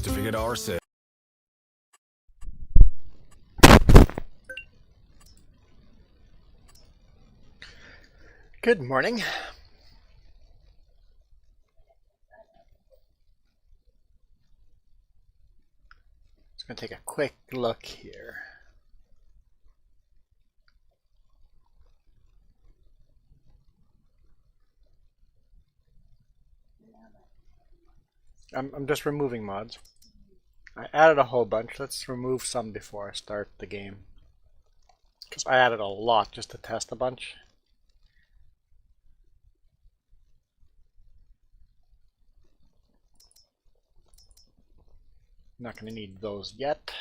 certificate are set. Good morning. Just going to take a quick look here. I'm just removing mods. I added a whole bunch. Let's remove some before I start the game. Because I added a lot just to test a bunch. Not going to need those yet.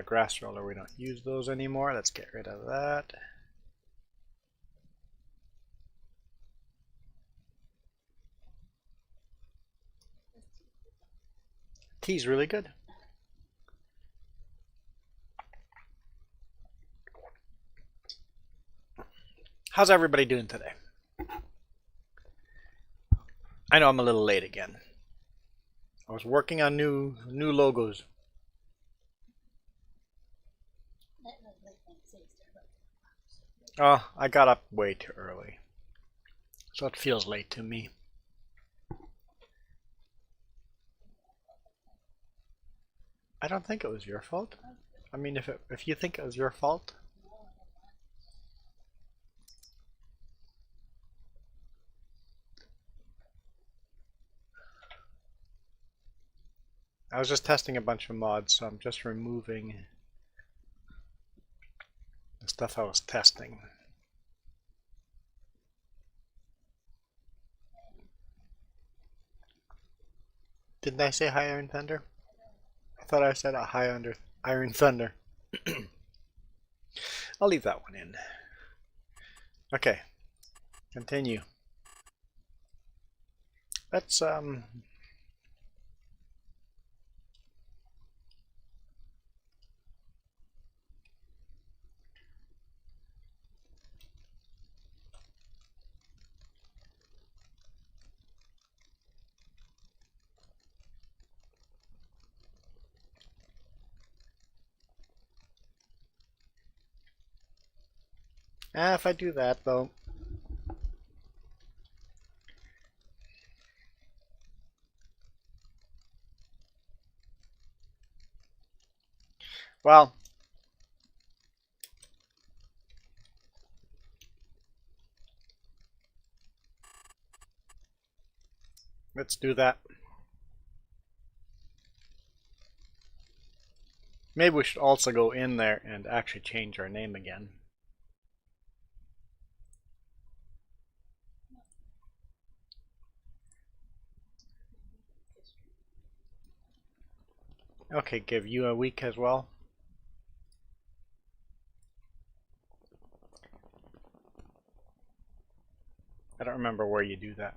Grass roller, we don't use those anymore. Let's get rid of that. Tea's really good. How's everybody doing today? I know I'm a little late again. I was working on new logos. Oh, I got up way too early, so it feels late to me. I don't think it was your fault. I mean, if you think it was your fault. I was just testing a bunch of mods, so I'm just removing the stuff I was testing. Didn't I say hi, Iron Thunder? I thought I said a hi under Iron Thunder. I'll leave that one in. Okay, continue. Let's if I do that though. Well, let's do that. Maybe we should also go in there and actually change our name again. Okay, give you a week as well. I don't remember where you do that.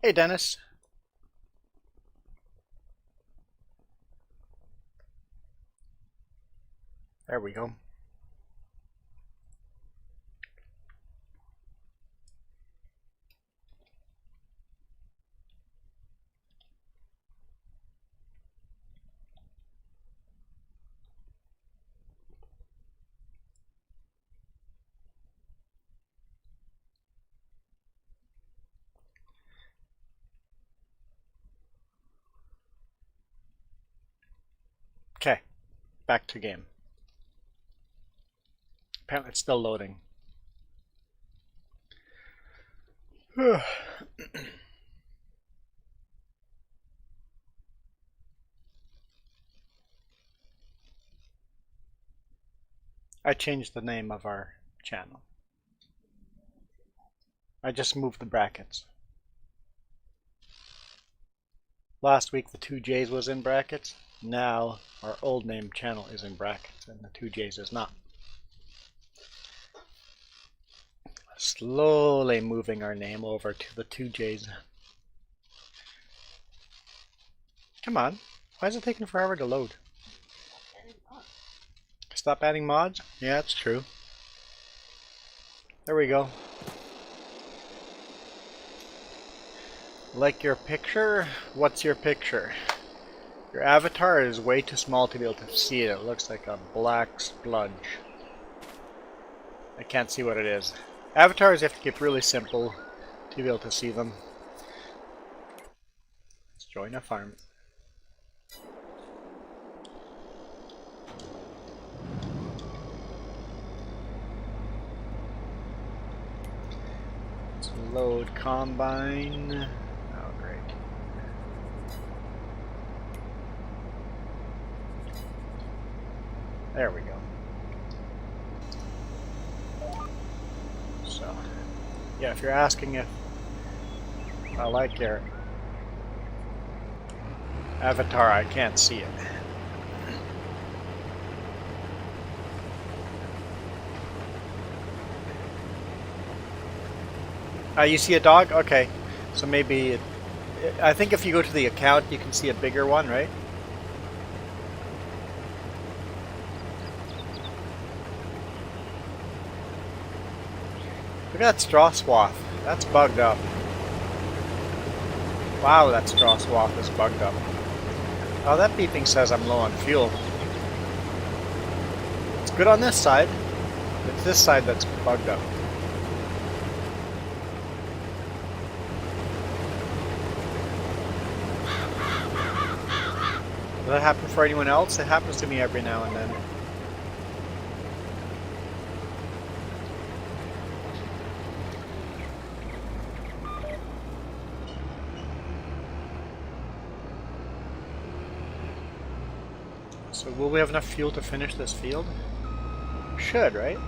Hey, Dennis. There we go. Okay, back to game. Apparently it's still loading. I changed the name of our channel. I just moved the brackets. Last week the 2J's was in brackets. Now our old name channel is in brackets and the 2J's is not. Slowly moving our name over to the 2Js. Come on. Why is it taking forever to load? Stop adding mods? Yeah, that's true. There we go. Like your picture? What's your picture? Your avatar is way too small to be able to see it. It looks like a black spludge. I can't see what it is. Avatars you have to keep really simple to be able to see them. Let's join a farm. Let's load combine. Oh, great. There we go. So, yeah, if you're asking if I like your avatar, I can't see it. You see a dog? Okay, so maybe I think if you go to the account, you can see a bigger one, right? Look at that straw swath. That's bugged up. Wow, that straw swath is bugged up. Oh, that beeping says I'm low on fuel. It's good on this side. It's this side that's bugged up. Does that happen for anyone else? It happens to me every now and then. So will we have enough fuel to finish this field? Should, right?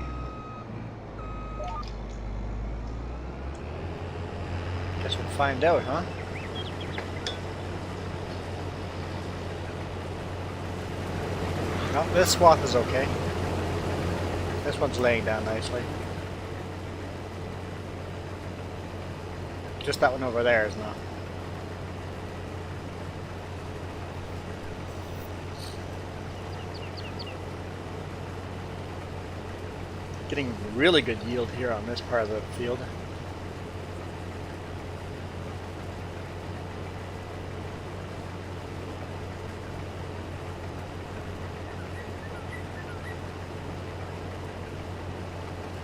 Guess we'll find out, huh? No, this swath is okay. This one's laying down nicely. Just that one over there is not. Getting really good yield here on this part of the field.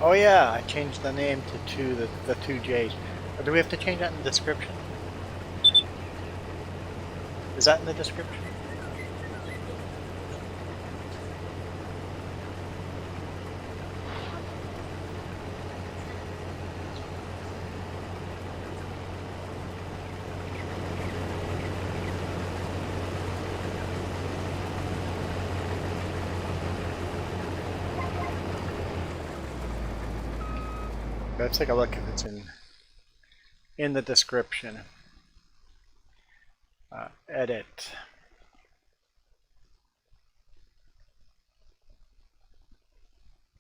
Oh yeah, I changed the name to the 2Js. Or do we have to change that in the description? Is that in the description? Let's take a look if it's in the description. Edit.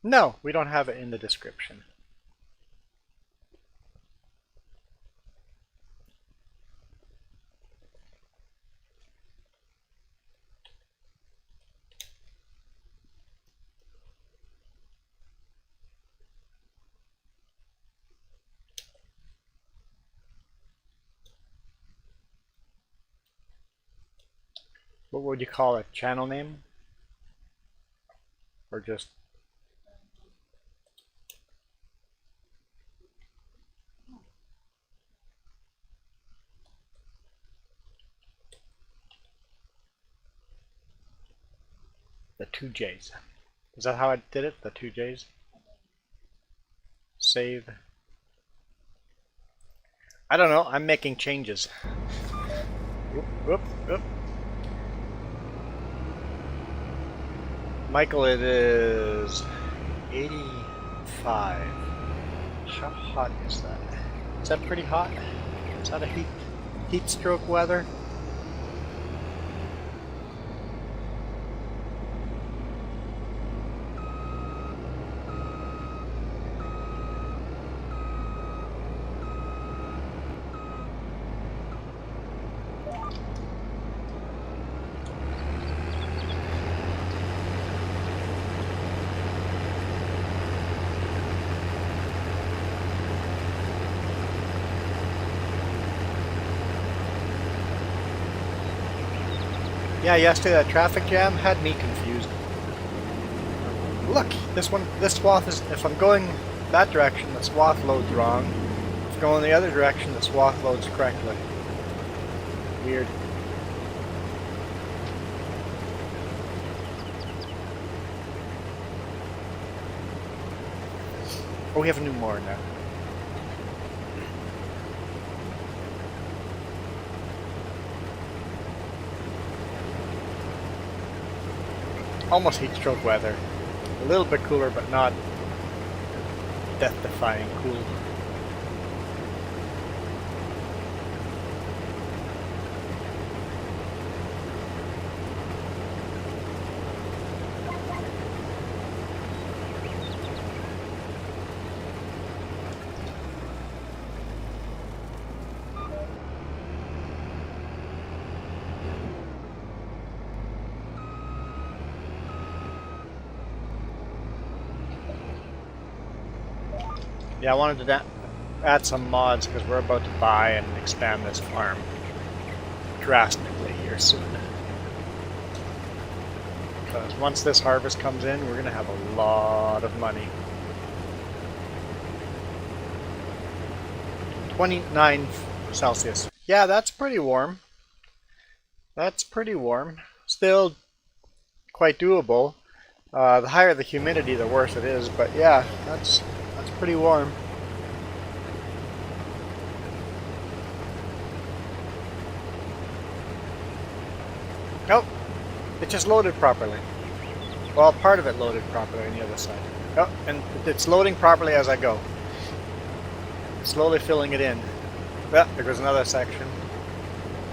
No, we don't have it in the description. What would you call it? Channel name? Or just... the 2Js. Is that how I did it? The 2Js? Save. I don't know. I'm making changes. Whoop, whoop, whoop. Michael, it is 85. How hot is that? Is that pretty hot? Is that a heat stroke weather? Yeah, yesterday that traffic jam had me confused. Look, this swath is, if I'm going that direction, the swath loads wrong. If I'm going the other direction, the swath loads correctly. Weird. Oh, we have a new mooring now. Almost heat stroke weather. A little bit cooler, but not death-defying cool. Yeah, I wanted to add some mods because we're about to buy and expand this farm drastically here soon. Because once this harvest comes in, we're going to have a lot of money. 29 Celsius. Yeah, that's pretty warm. That's pretty warm. Still quite doable. The higher the humidity, the worse it is. But yeah, that's pretty warm. Nope, it just loaded properly. Well, part of it loaded properly on the other side. Oh, and it's loading properly as I go. Slowly filling it in. Well, there goes another section.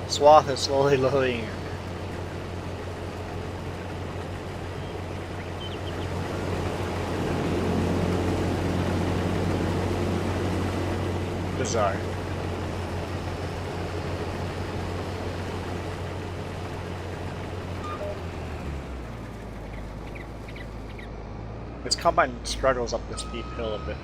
Swath is slowly loading in. Bizarre. This combine struggles up the steep hill a bit.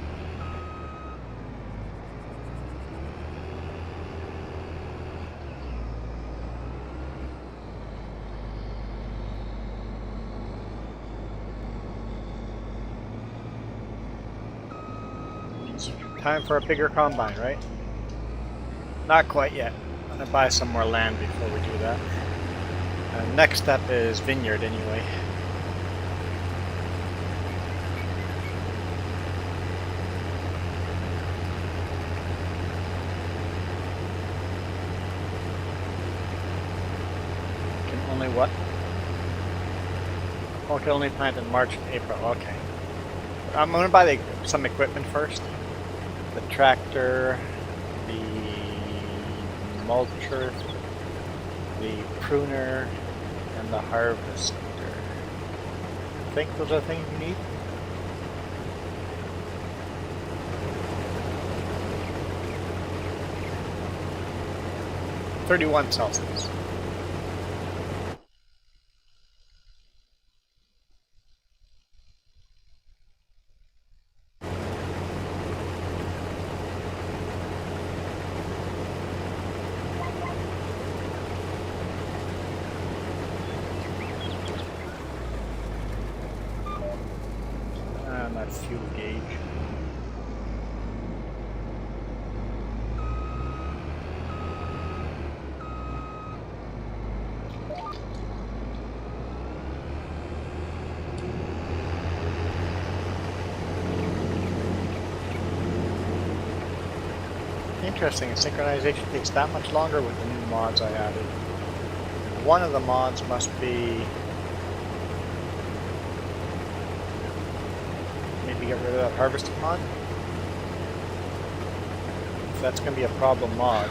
Time for a bigger combine, right? Not quite yet. I'm gonna buy some more land before we do that. Next step is vineyard anyway. Can only what? Oh, can only plant in March and April. Okay. I'm gonna buy some equipment first. The tractor, the mulcher, the pruner, and the harvester. I think those are the things you need. $31 Celsius. Fuel gauge. Interesting, synchronization takes that much longer with the new mods I added. One of the mods must be get rid of that harvesting mod. If that's going to be a problem mod.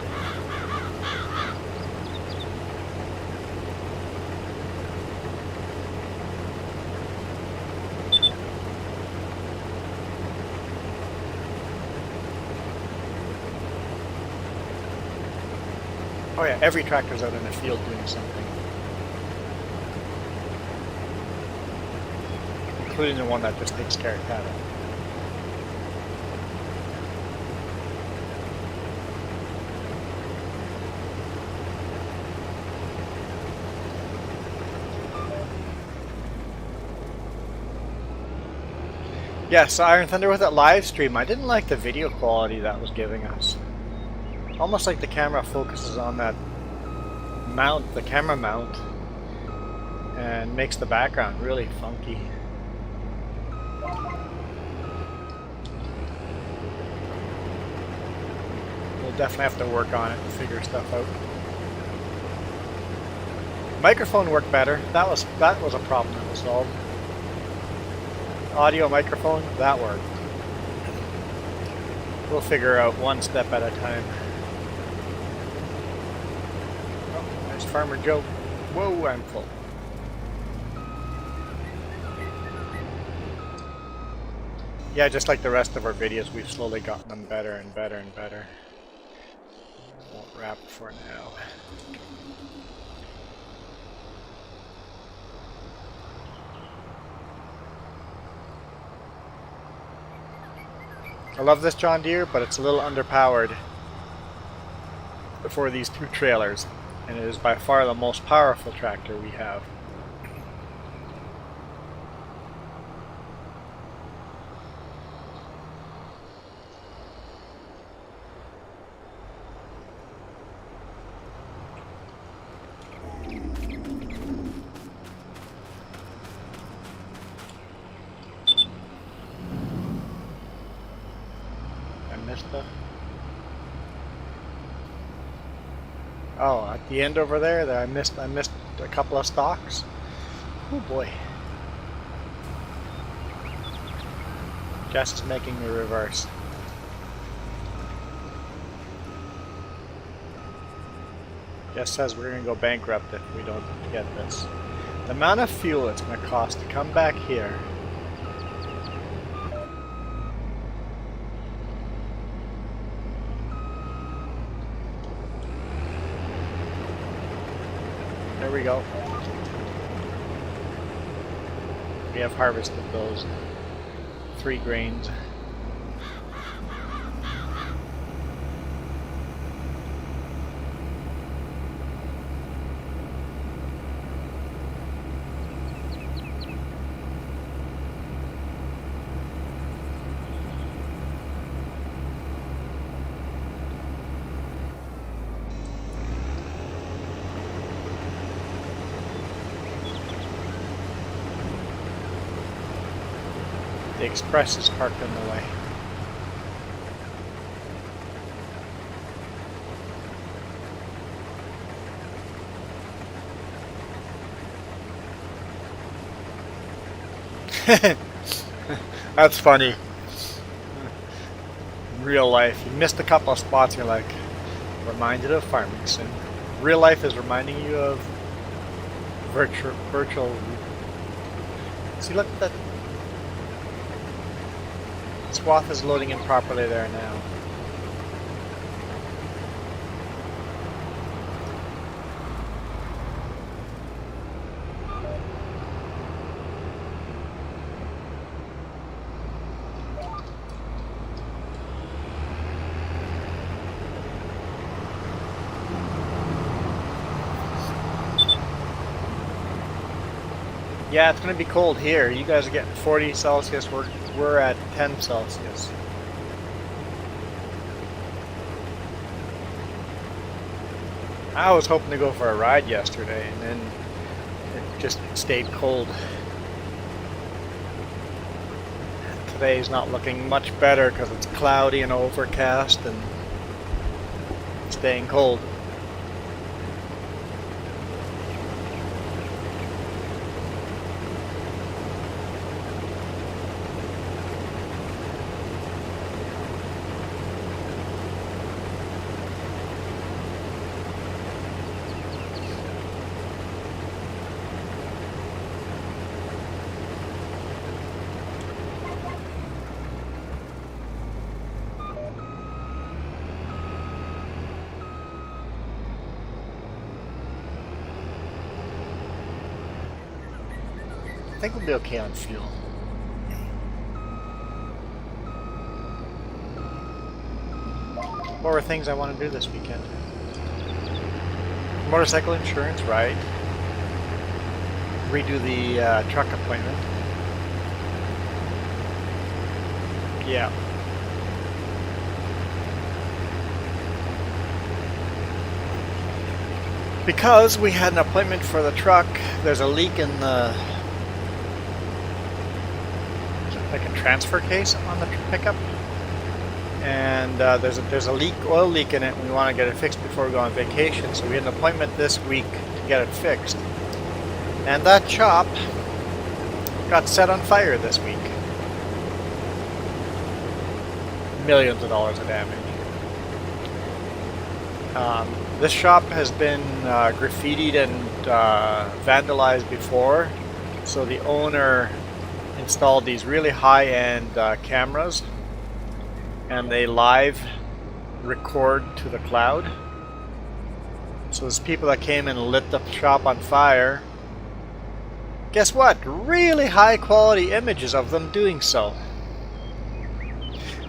Oh yeah, every tractor's out in the field doing something. Including the one that just takes care of cattle. Yeah, so Iron Thunder with that live stream, I didn't like the video quality that was giving us. Almost like the camera focuses on that mount, the camera mount, and makes the background really funky. We'll definitely have to work on it and figure stuff out. Microphone worked better. That was a problem that was solved. Audio microphone, that worked. We'll figure out one step at a time. Oh, there's Farmer Joe. Whoa, I'm full. Yeah, just like the rest of our videos, we've slowly gotten them better and better and better. Won't wrap for now. I love this John Deere, but it's a little underpowered for these two trailers, and it is by far the most powerful tractor we have. Oh, at the end over there, I missed a couple of stalks. Oh boy. Jess is making me reverse. Jess says we're gonna go bankrupt if we don't get this. The amount of fuel it's gonna cost to come back here. There we go. We have harvested those 3 grains. The express is parked in the way. That's funny. In real life, you missed a couple of spots, you're like, reminded of farming sim. Real life is reminding you of virtual. See, look at that. Swath is loading in properly there now. Yeah, it's going to be cold here. You guys are getting 40 Celsius. We're at 10 Celsius. I was hoping to go for a ride yesterday, and then it just stayed cold. Today's not looking much better because it's cloudy and overcast and staying cold. I think we'll be okay on fuel. What were things I want to do this weekend? Motorcycle insurance, right? Redo the truck appointment. Yeah. Because we had an appointment for the truck, there's a leak in the like a transfer case on the pickup, and there's a leak, oil leak in it, and we want to get it fixed before we go on vacation. So we had an appointment this week to get it fixed, and that shop got set on fire this week. Millions of dollars of damage. This shop has been graffitied and vandalized before, so the owner installed these really high-end cameras, and they live record to the cloud. So there's people that came and lit the shop on fire. Guess what? Really high-quality images of them doing so.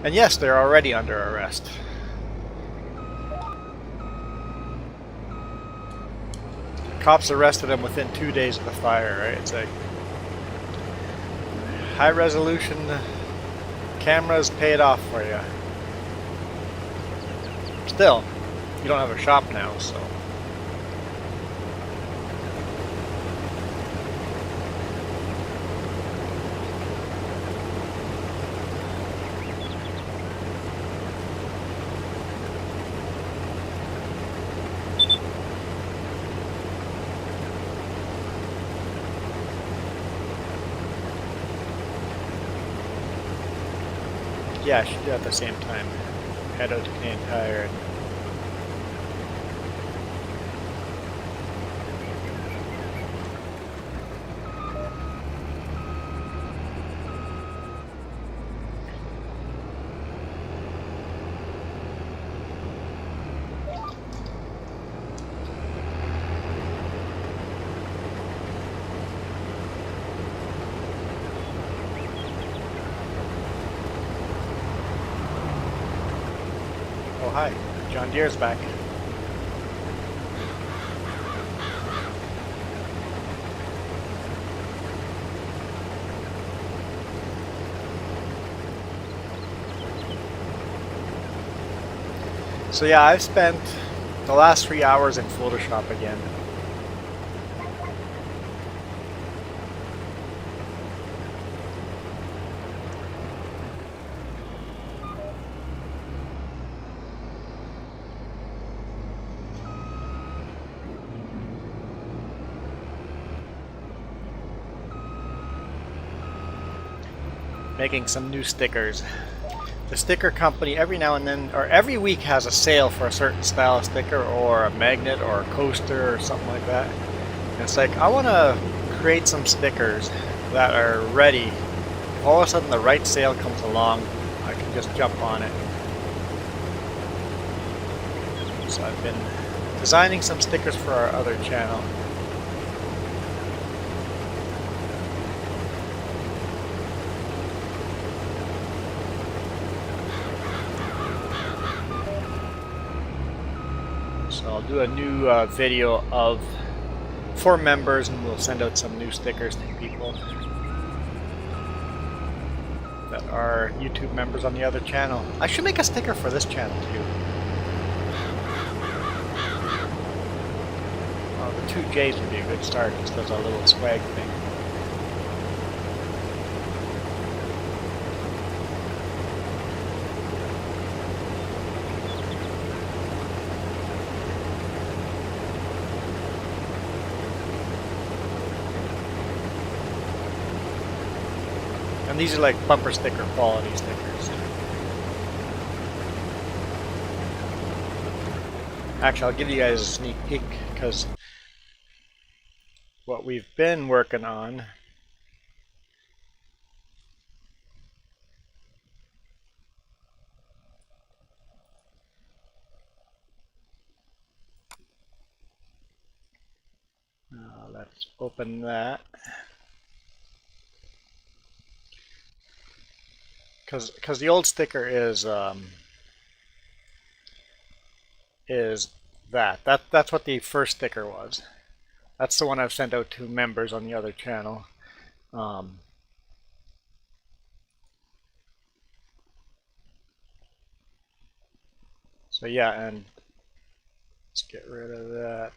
And yes, they're already under arrest. Cops arrested him within 2 days of the fire, right? It's like high resolution cameras paid off for you. Still, you don't have a shop now, so. Yeah, I should do it at the same time. Head out to Canadian Tire. Oh, hi. John Deere's back. So yeah, I've spent the last 3 hours in Photoshop again. Making some new stickers. The sticker company every now and then, or every week, has a sale for a certain style of sticker or a magnet or a coaster or something like that. And it's like, I want to create some stickers that are ready. If all of a sudden the right sale comes along, I can just jump on it. So I've been designing some stickers for our other channel. So I'll do a new video for members, and we'll send out some new stickers to people that are YouTube members on the other channel. I should make a sticker for this channel too. The 2 J's would be a good start, just as a little swag thing. And these are like bumper sticker quality stickers. Actually, I'll give you guys a sneak peek, because what we've been working on let's open that. Because the old sticker is that's what the first sticker was. That's the one I've sent out to members on the other channel. So yeah, and let's get rid of that.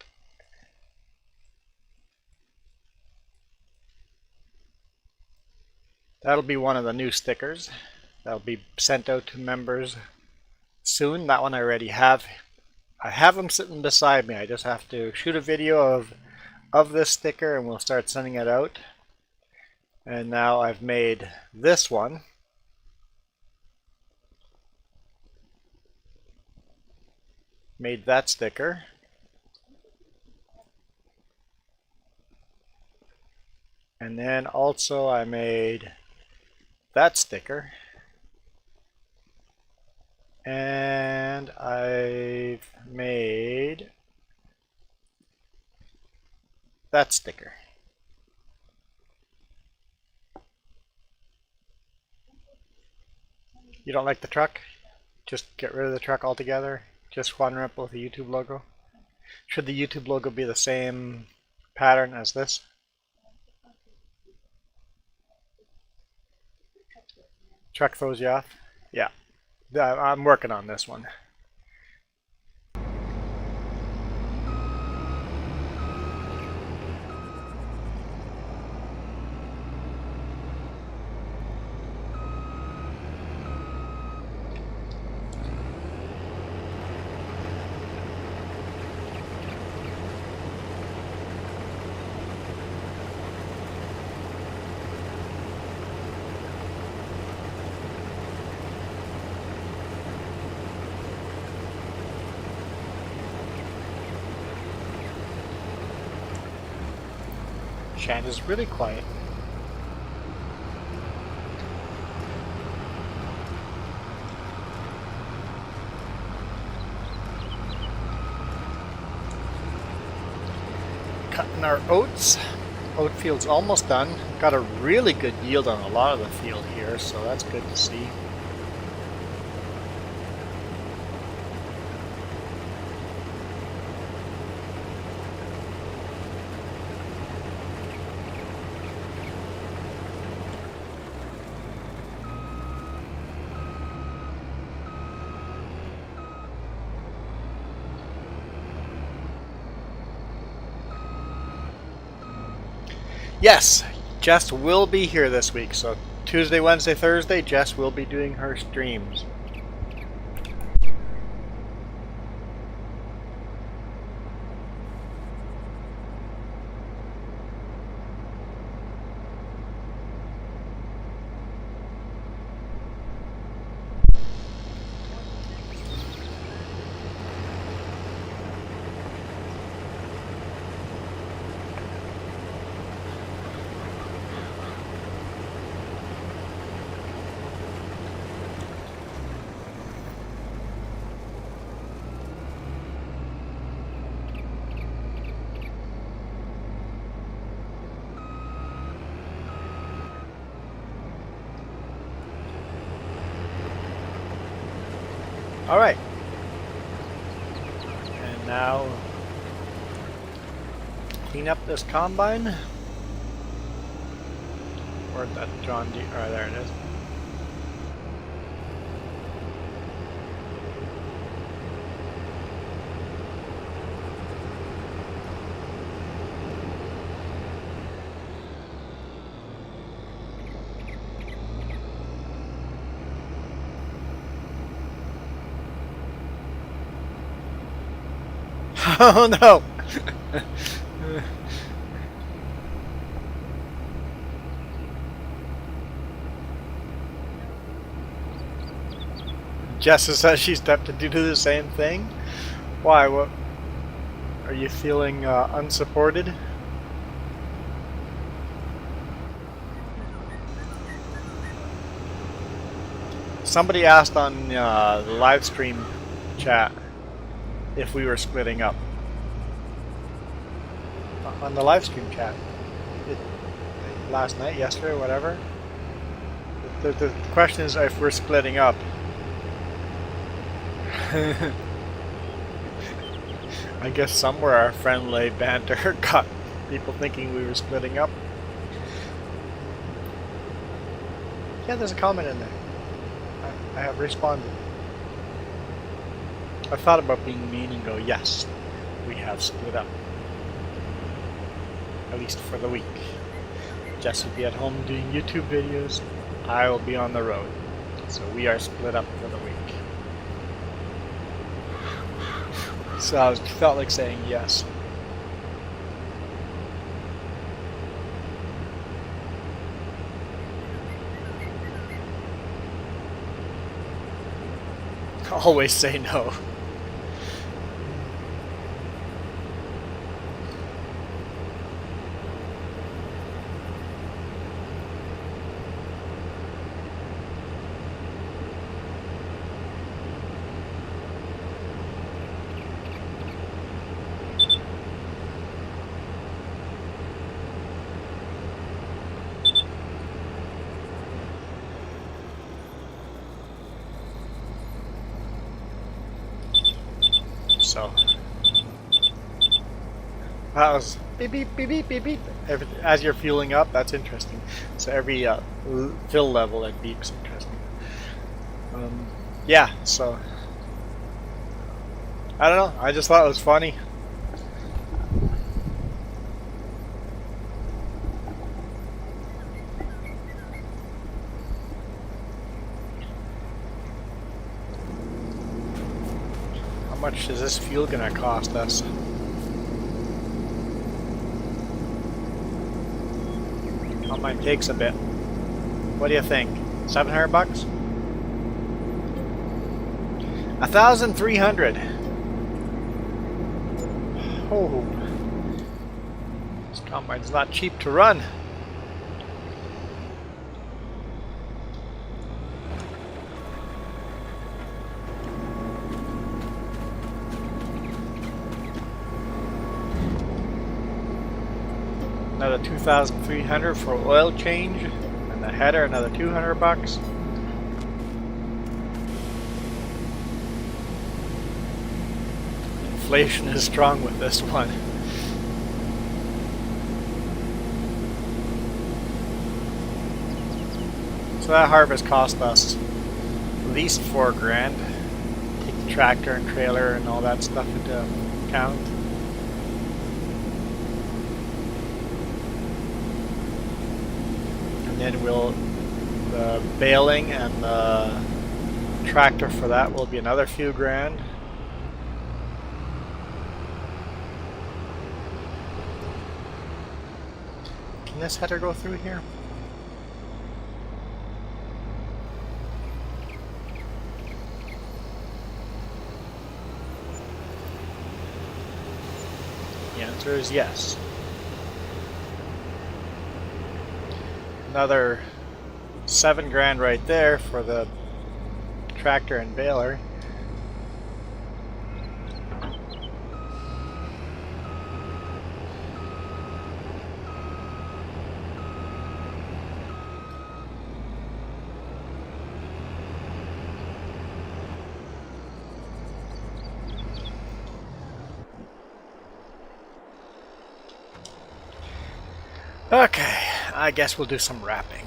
That'll be one of the new stickers. That'll be sent out to members soon. That one I already have. I have them sitting beside me. I just have to shoot a video of this sticker and we'll start sending it out. And now I've made this one. Made that sticker. And then also I made that sticker. And I've made that sticker. You don't like the truck? Just get rid of the truck altogether. Just one ripple with the YouTube logo. Should the YouTube logo be the same pattern as this? Truck throws you off? Yeah. I'm working on this one. Shanda's really quiet. Cutting our oats. Oat field's almost done. Got a really good yield on a lot of the field here, so that's good to see. Yes, Jess will be here this week, so Tuesday, Wednesday, Thursday, Jess will be doing her streams. All right. And now clean up this combine. Where'd that John Deere? Oh, there it is. Oh no! Jessa says she's tempted to do the same thing. Why? What? Are you feeling unsupported? Somebody asked on the live stream chat if we were splitting up. On the live stream chat. Last night, yesterday, whatever. The question is if we're splitting up. I guess somewhere our friendly banter got people thinking we were splitting up. Yeah, there's a comment in there. I have responded. I thought about being mean and go, yes, we have split up. At least for the week. Jess will be at home doing YouTube videos. I will be on the road. So we are split up for the week. So I felt like saying yes. Always say no. So that was beep beep beep beep beep beep. As you're fueling up, that's interesting. So every fill level that beeps, interesting. Yeah. So I don't know. I just thought it was funny. How much is this fuel gonna cost us? Oh, mine takes a bit. What do you think? $700? 1,300. Oh, this combine's not cheap to run. Another 2,300 for oil change, and the header another $200. Inflation is strong with this one. So that harvest cost us at least $4,000. Take the tractor and trailer and all that stuff into account. And then the baling and the tractor for that will be another few grand. Can this header go through here? The answer is yes. Another $7,000 right there for the tractor and baler. Okay, I guess we'll do some wrapping.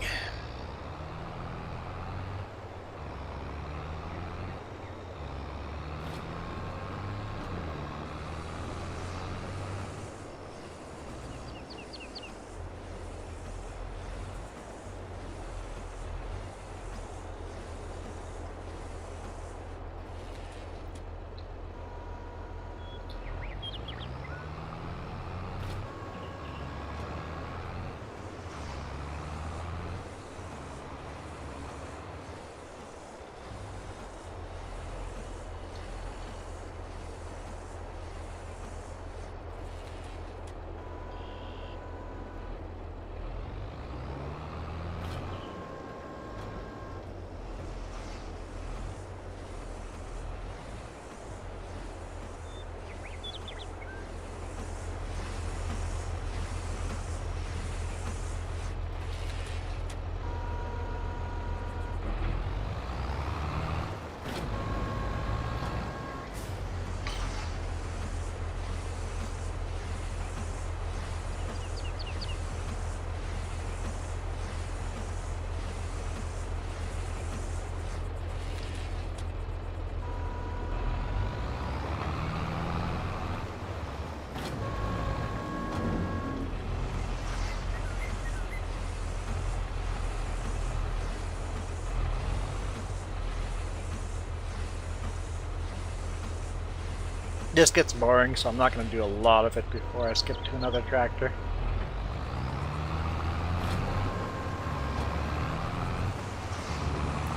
This gets boring, so I'm not going to do a lot of it before I skip to another tractor.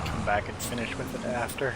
Come back and finish with it after.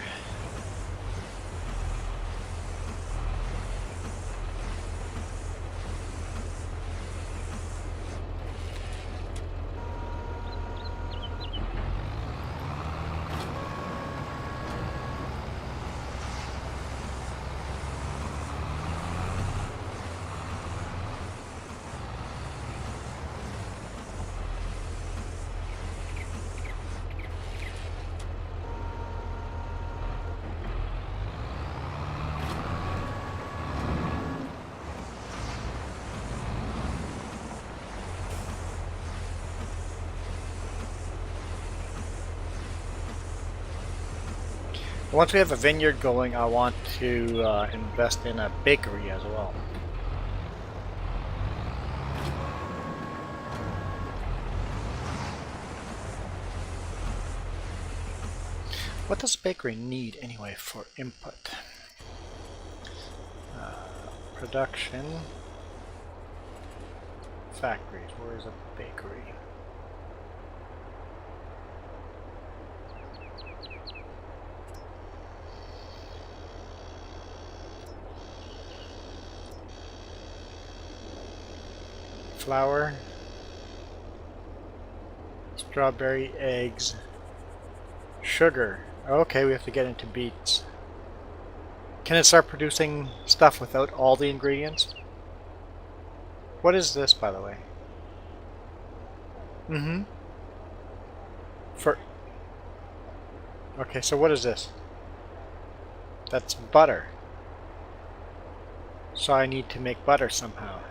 Once we have a vineyard going, I want to invest in a bakery as well. What does a bakery need anyway for input? Production. Factories. Where is a bakery? Flour, strawberry, eggs, sugar. Okay, we have to get into beets. Can it start producing stuff without all the ingredients? What is this, by the way? Okay, so what is this? That's butter. So I need to make butter somehow.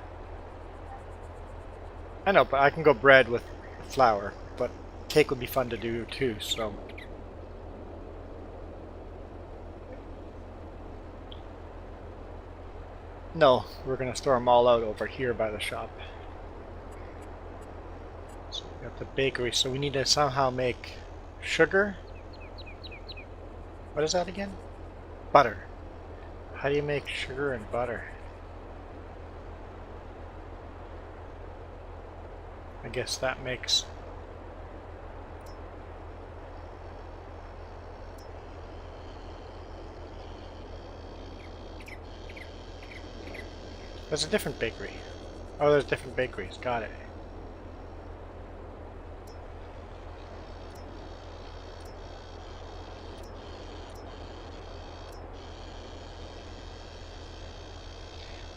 I know, but I can go bread with flour, but cake would be fun to do too, so. No, we're going to store them all out over here by the shop. So we got the bakery, so we need to somehow make sugar. What is that again? Butter. How do you make sugar and butter? I guess that makes... There's a different bakery. Oh, there's different bakeries. Got it.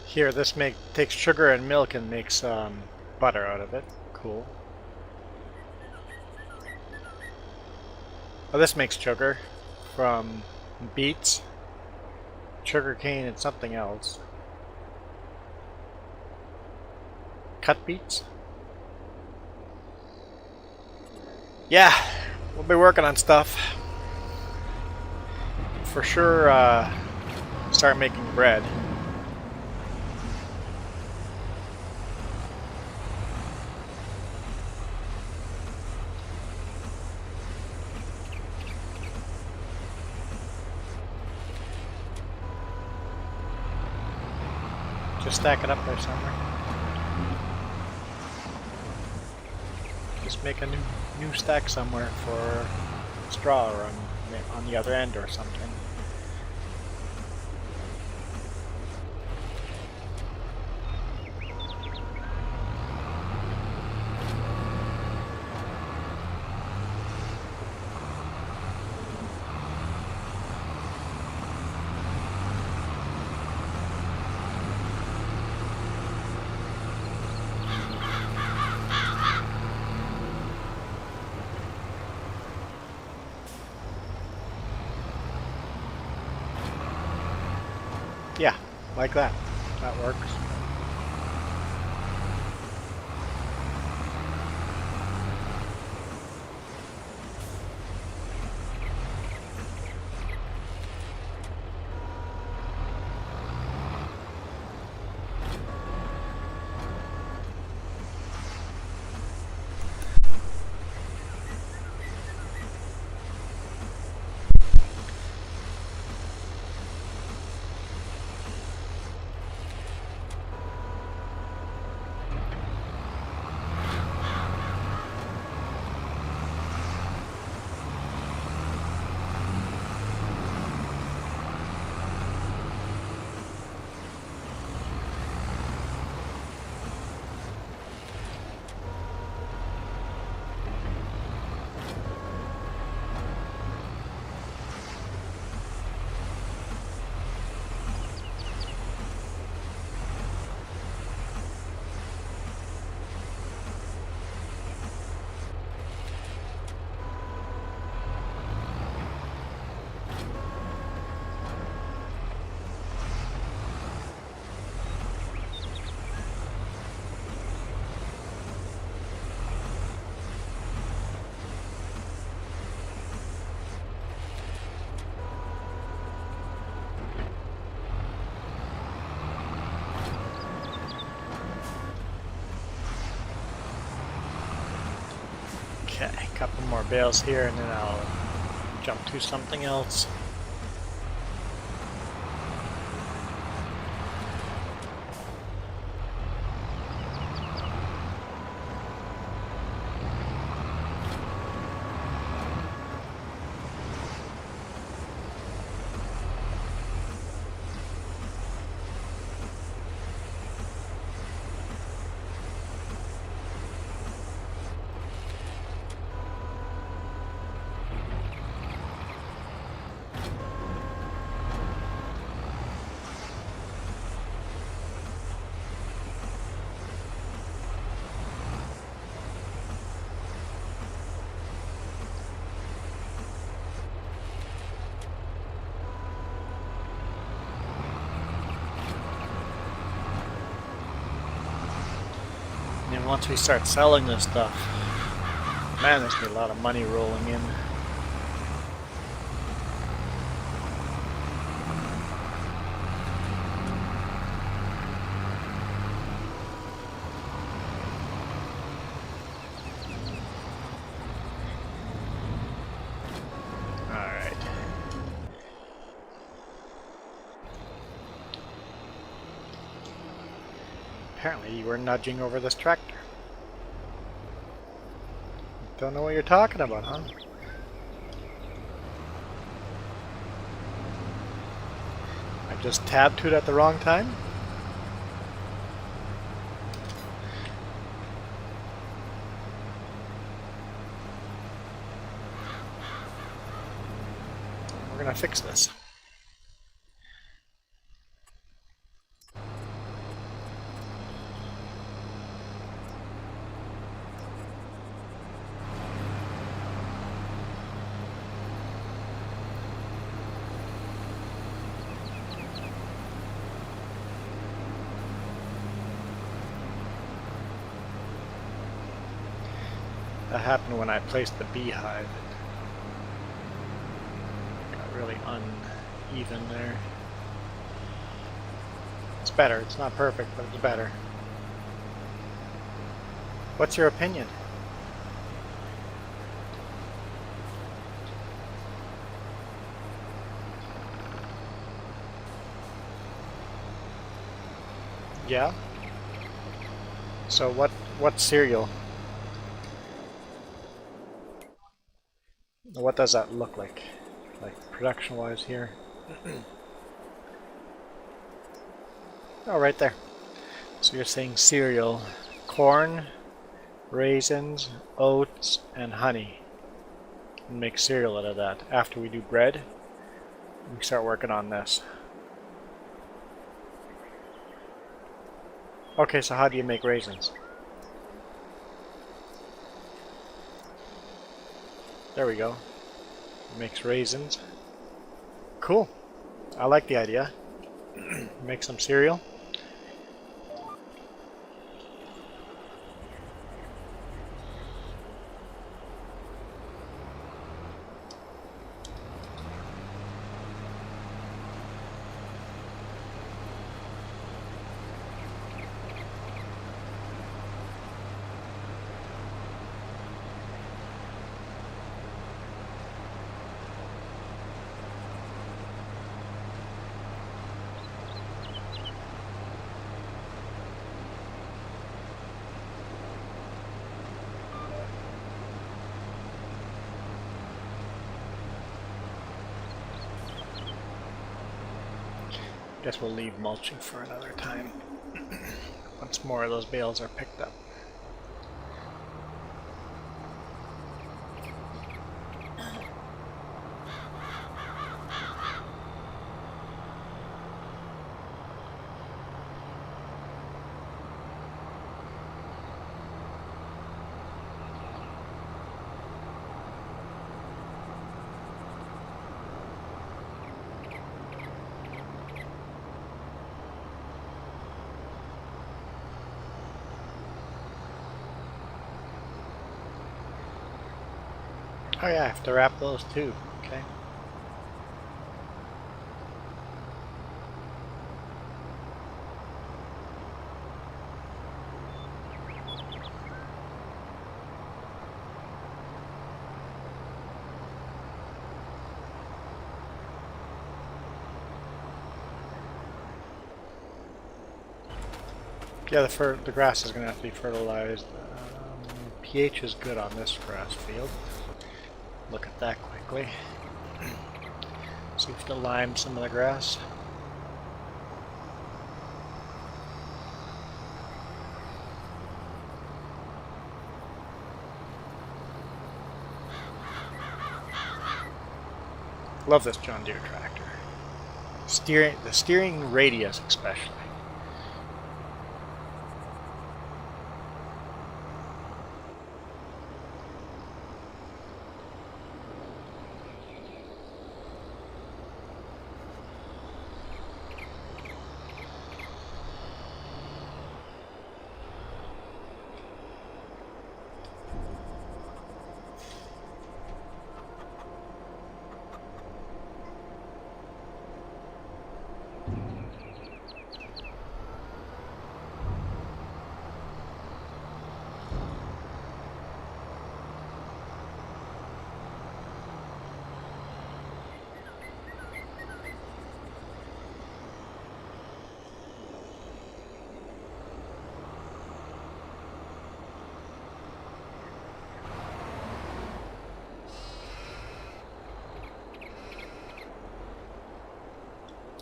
Here, this takes sugar and milk and makes butter out of it. Cool. Oh, this makes sugar from beets, sugar cane, and something else. Cut beets? Yeah, we'll be working on stuff. For sure, start making bread. Just stack it up there somewhere. Just make a new stack somewhere for straw or on the other end or something. Yeah, like that. That works. Okay, a couple more bales here and then I'll jump to something else. And once we start selling this stuff, man, there's gonna be a lot of money rolling in. Alright. Apparently you were nudging over this tractor. Don't know what you're talking about, huh? I just tabbed to it at the wrong time? We're gonna fix this. That happened when I placed the beehive. It got really uneven there. It's better. It's not perfect, but it's better. What's your opinion? Yeah? So what cereal? What does that look like production-wise here? Oh, right there. So you're saying cereal, corn, raisins, oats, and honey. And make cereal out of that. After we do bread, we start working on this. Okay, so how do you make raisins? There we go. Makes raisins. Cool. I like the idea. Make some cereal. Guess we'll leave mulching for another time. Once more of those bales are picked up. Oh yeah, I have to wrap those too. Okay. Yeah, the grass is going to have to be fertilized. pH is good on this grass field. Look at that quickly. See if it'll lime some of the grass. Love this John Deere tractor. The steering radius especially.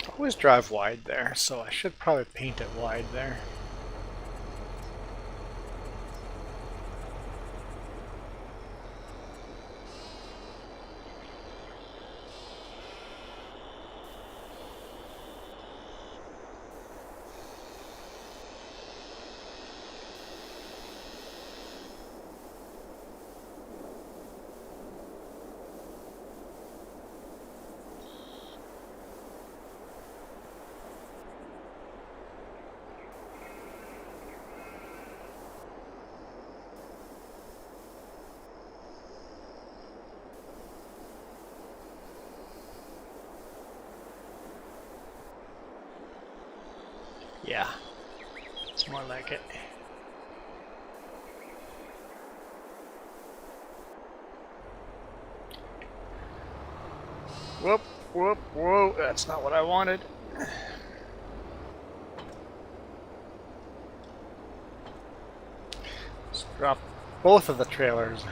I always drive wide there, so I should probably paint it wide there. Yeah, it's more like it. Whoop, whoop, whoa, that's not what I wanted. Let's drop both of the trailers.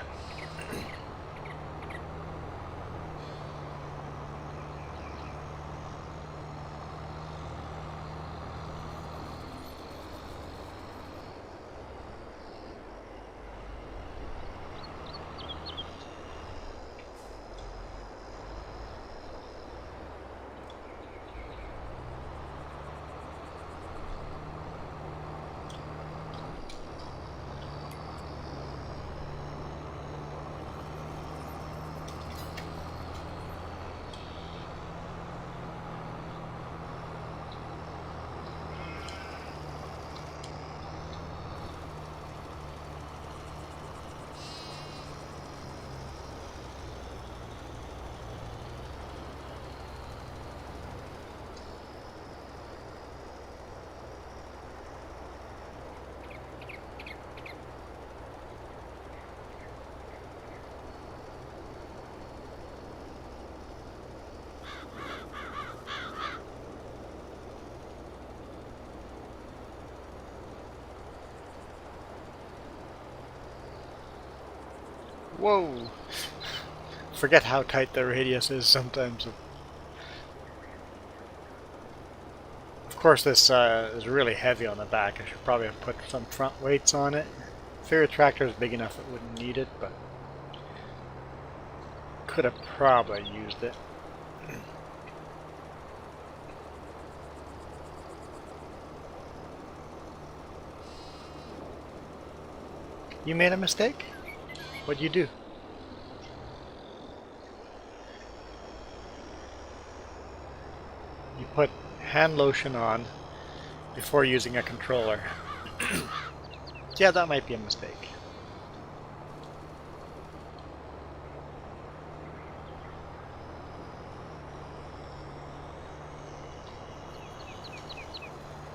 Whoa! Forget how tight the radius is sometimes. Of course, this is really heavy on the back. I should probably have put some front weights on it. If your tractor is big enough, it wouldn't need it, but could have probably used it. You made a mistake? What'd you do? You put hand lotion on before using a controller. Yeah, that might be a mistake.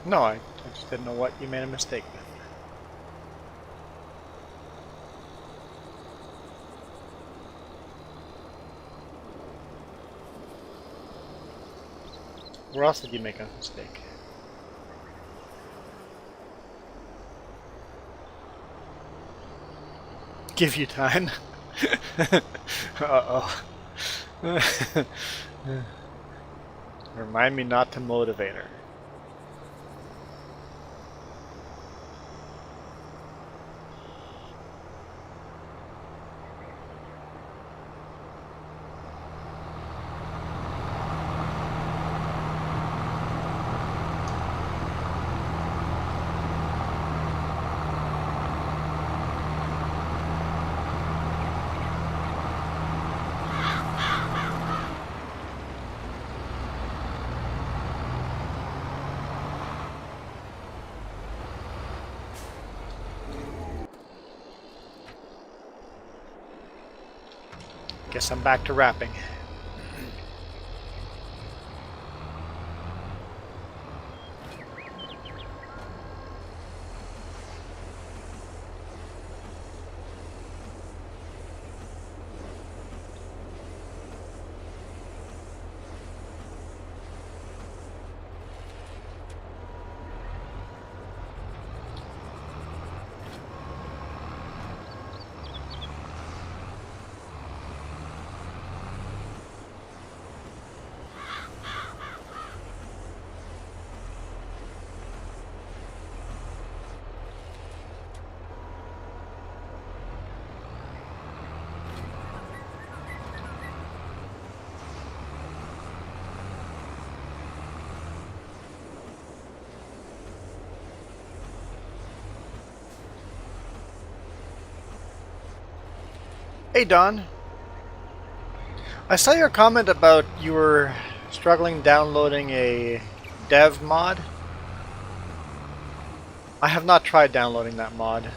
No, I just didn't know what you made a mistake with. Where else did you make a mistake? give you time. Uh-oh. Remind me not to motivate her. Guess I'm back to wrapping. Hey Don, I saw your comment about you were struggling downloading a dev mod. I have not tried downloading that mod.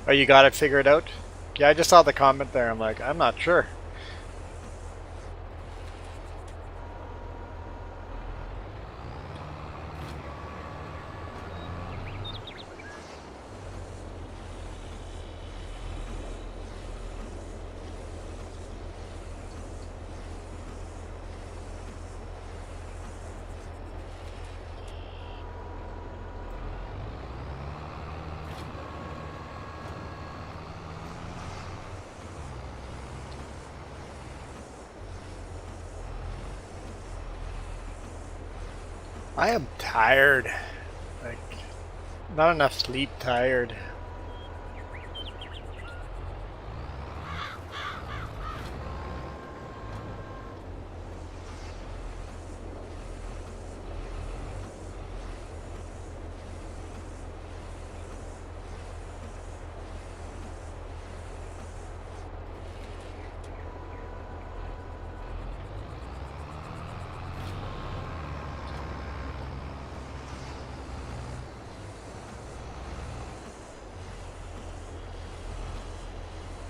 Oh, you got it figured out? Yeah, I just saw the comment there. I'm like, I'm not sure. I am tired. Like, not enough sleep, tired.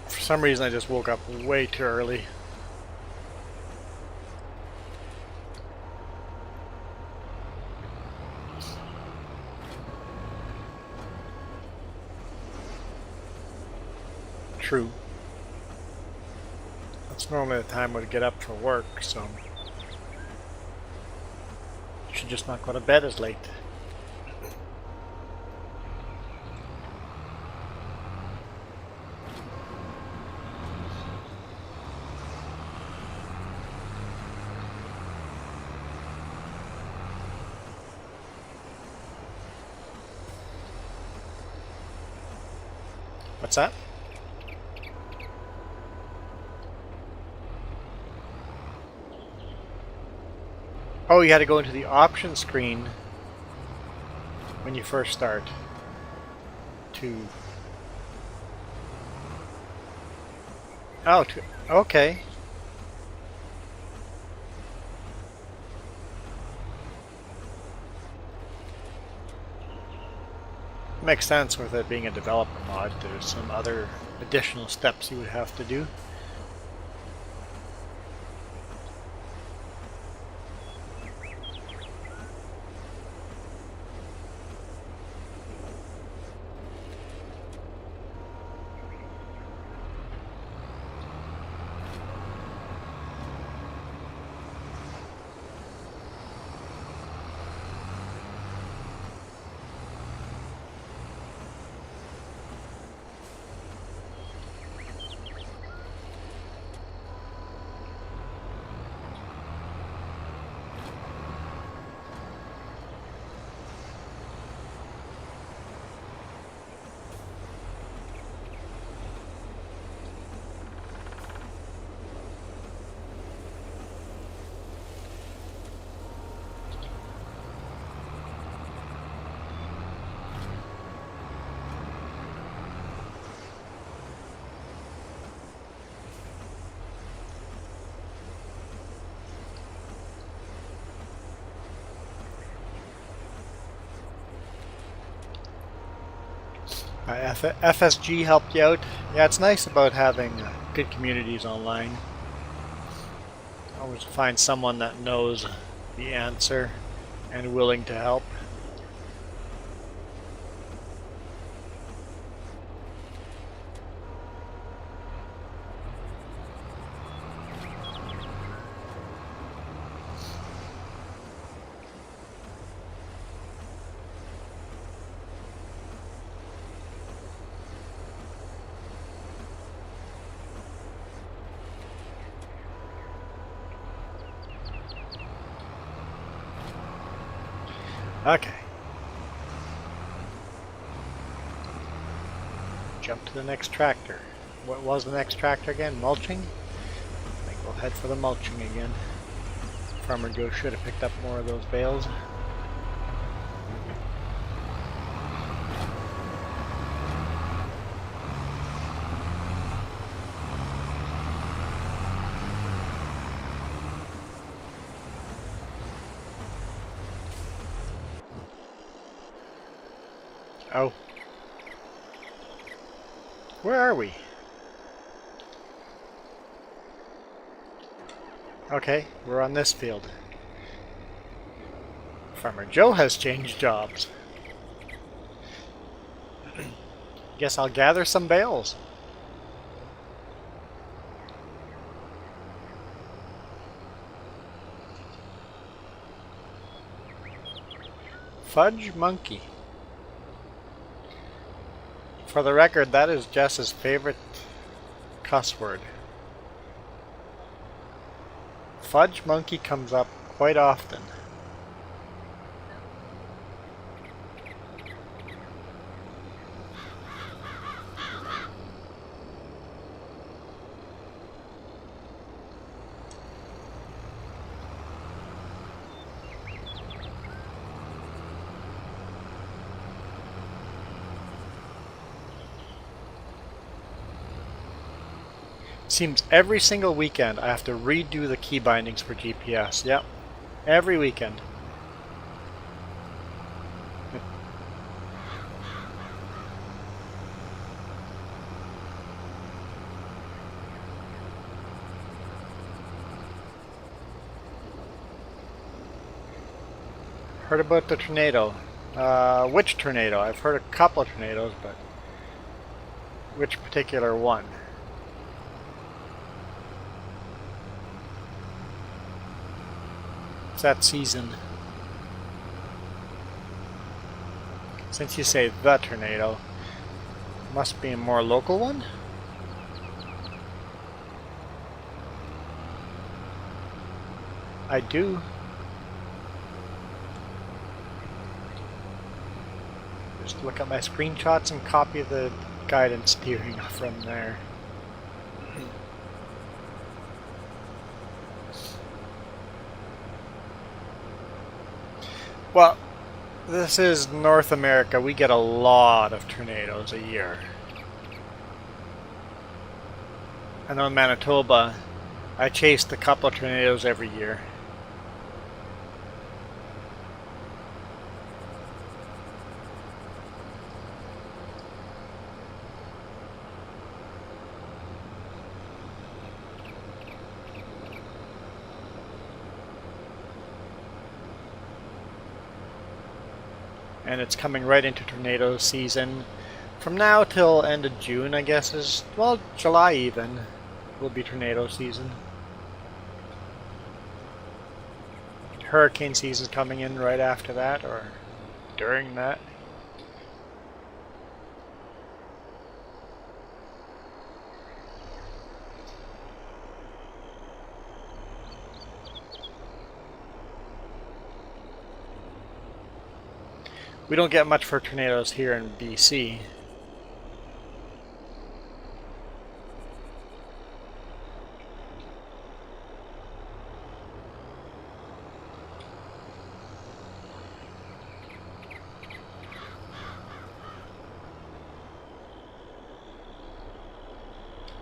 For some reason I just woke up way too early. True. That's normally the time I would get up for work, so you should just not go to bed as late. What's that? Oh, you had to go into the options screen when you first start to... Oh, okay. Makes sense with it being a developer mod. There's some other additional steps you would have to do. FSG helped you out. Yeah, it's nice about having good communities online. Always find someone that knows the answer and willing to help. Okay. Jump to the next tractor. What was the next tractor again? Mulching? I think we'll head for the mulching again. Farmer Joe should have picked up more of those bales. Oh. Where are we? Okay, we're on this field. Farmer Joe has changed jobs. Guess I'll gather some bales. Fudge monkey. For the record, that is Jess's favorite cuss word. Fudge monkey comes up quite often. Seems every single weekend I have to redo the key bindings for GPS. Yep, every weekend. Heard about the tornado. Which tornado? I've heard a couple of tornadoes, but which particular one? That season. Since you say the tornado, must be a more local one? I do. Just look at my screenshots and copy the guidance steering from there. Well, this is North America. We get a lot of tornadoes a year. I know in Manitoba, I chased a couple of tornadoes every year. and it's coming right into tornado season. From now till end of June, I guess, is, well, July even, will be tornado season. Hurricane season coming in right after that, or during that. We don't get much for tornadoes here in BC.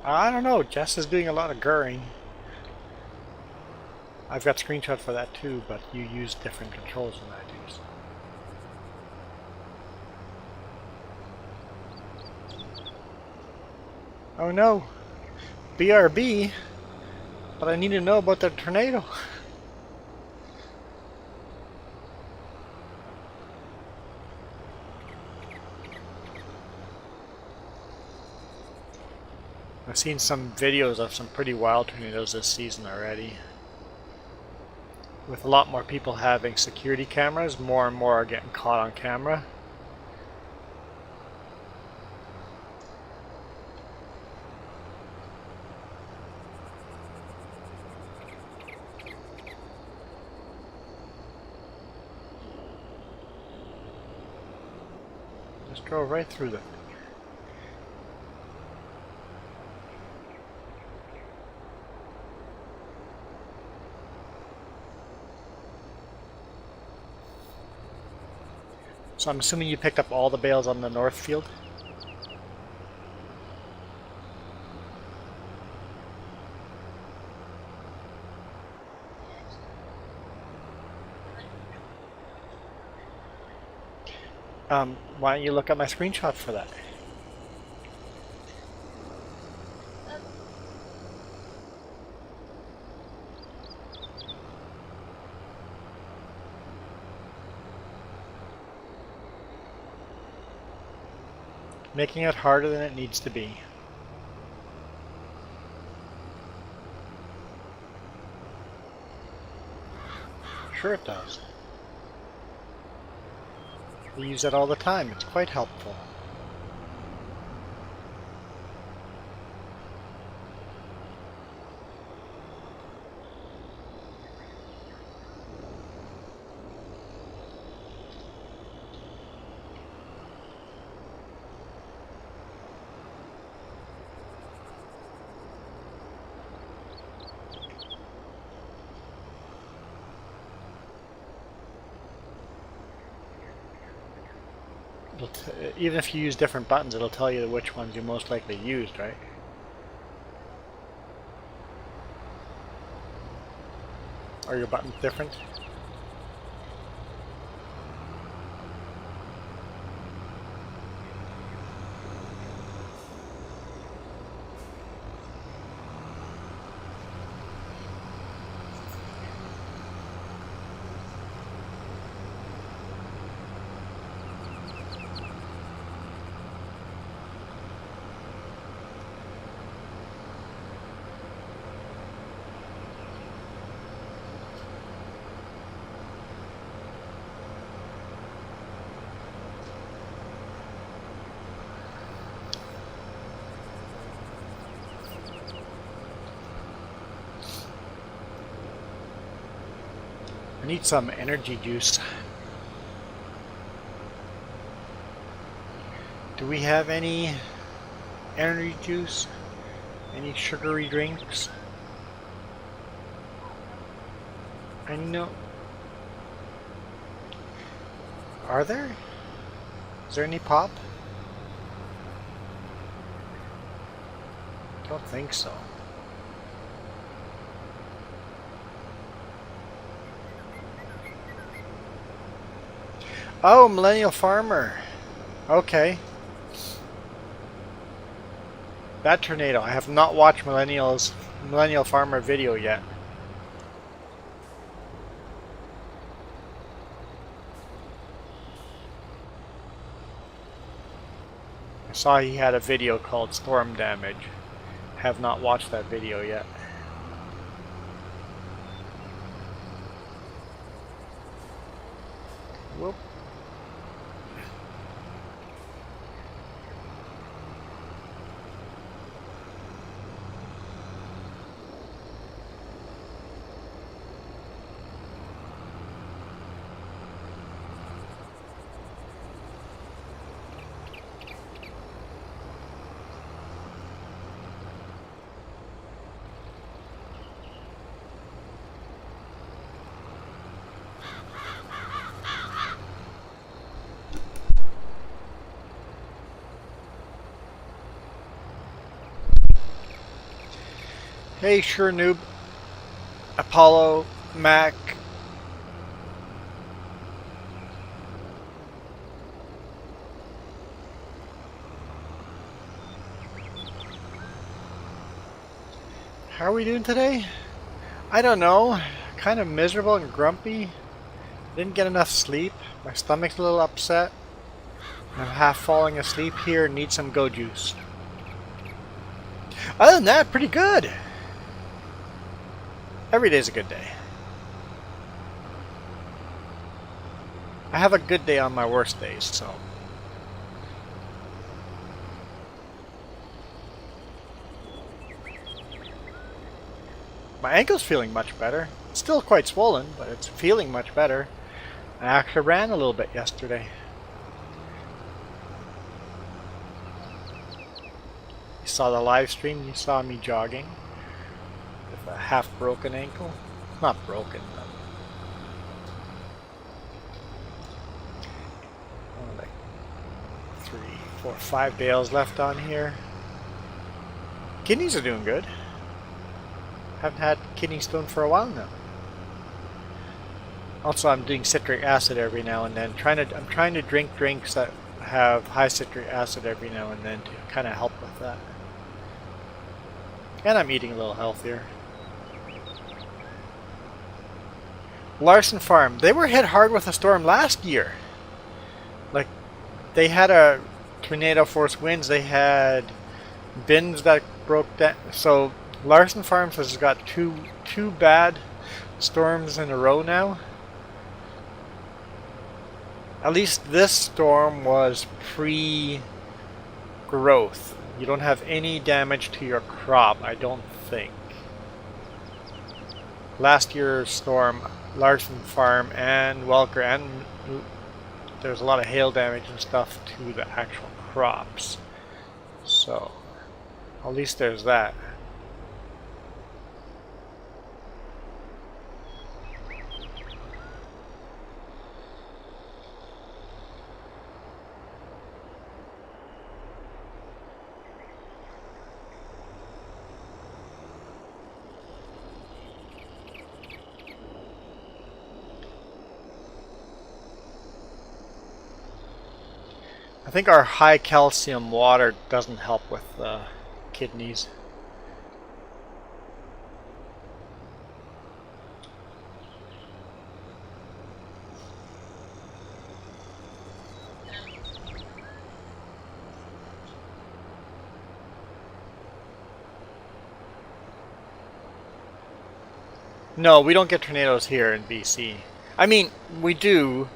I don't know, Jess is doing a lot of gurring. I've got screenshot for that too, but you use different controls than I do. So. Oh no, BRB, but I need to know about the tornado. I've seen some videos of some pretty wild tornadoes this season already. With a lot more people having security cameras, more and more are getting caught on camera. Just drove right through them. So I'm assuming you picked up all the bales on the north field? Why don't you look at my screenshot for that? Making it harder than it needs to be. Sure it does. We use it all the time. It's quite helpful. Even if you use different buttons, it'll tell you which ones you most likely used, right? Are your buttons different? I need some energy juice. Do we have any energy juice? Any sugary drinks? I know. Are there? Is there any pop? I don't think so. Oh, Millennial Farmer. Okay. That tornado. I have not watched Millennial Farmer video yet. I saw he had a video called Storm Damage. Have not watched that video yet. Whoop. Hey, sure noob. Apollo, Mac. How are we doing today? I don't know. Kind of miserable and grumpy. Didn't get enough sleep. My stomach's a little upset. I'm half falling asleep here. Need some go juice. Other than that, pretty good. Every day's a good day. I have a good day on my worst days, so. My ankle's feeling much better. It's still quite swollen, but it's feeling much better. I actually ran a little bit yesterday. You saw the live stream, you saw me jogging. A half broken ankle. Not broken, but like 3, 4, 5 bales left on here. Kidneys are doing good. Haven't had kidney stone for a while now. Also, I'm doing citric acid every now and then. I'm trying to drink drinks that have high citric acid every now and then to kind of help with that. And I'm eating a little healthier. Larson Farm. They were hit hard with a storm last year. Like, they had a tornado force winds. They had bins that broke down. So Larson Farms has got two bad storms in a row now. At least this storm was pre-growth. You don't have any damage to your crop, I don't think. Last year's storm, Larson Farm and Welker, and there's a lot of hail damage and stuff to the actual crops. So, at least there's that. I think our high calcium water doesn't help with kidneys. No, we don't get tornadoes here in BC. I mean, we do.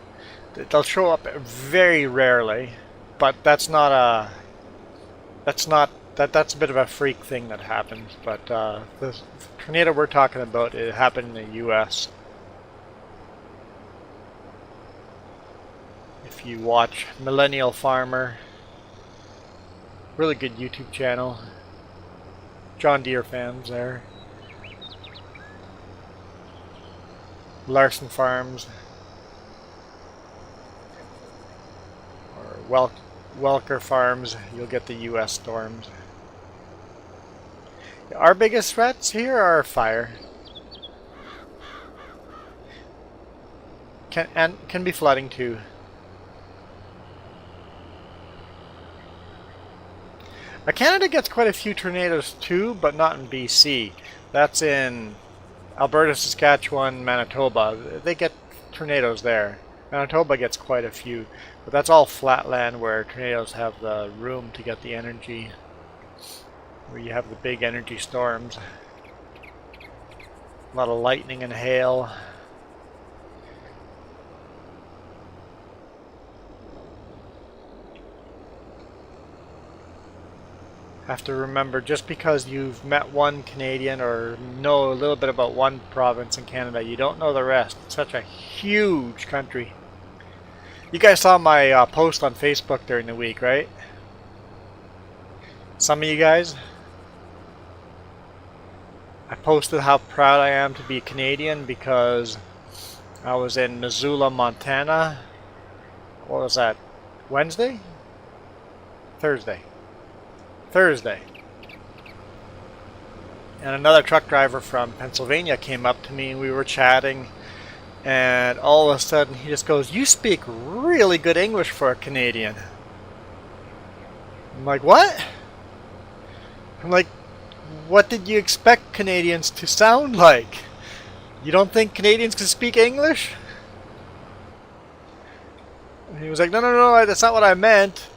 They'll show up very rarely. But that's a bit of a freak thing that happens. But the tornado we're talking about, it happened in the U.S. If you watch Millennial Farmer, really good YouTube channel. John Deere fans there. Larson Farms. Or Welker Farms, you'll get the U.S. storms. Our biggest threats here are fire. Can be flooding too. Canada gets quite a few tornadoes too, but not in BC. That's in Alberta, Saskatchewan, Manitoba. They get tornadoes there. Manitoba gets quite a few, but that's all flat land where tornadoes have the room to get the energy, where you have the big energy storms. A lot of lightning and hail. Have to remember, just because you've met one Canadian or know a little bit about one province in Canada, you don't know the rest. It's such a huge country. You guys saw my post on Facebook during the week, right? Some of you guys. I posted how proud I am to be Canadian because I was in Missoula, Montana. What was that? Wednesday? Thursday. And another truck driver from Pennsylvania came up to me and we were chatting, and all of a sudden he just goes, "You speak really good English for a Canadian." I'm like, "What?" I'm like, "What did you expect Canadians to sound like? You don't think Canadians can speak English?" And he was like, no, that's not what I meant."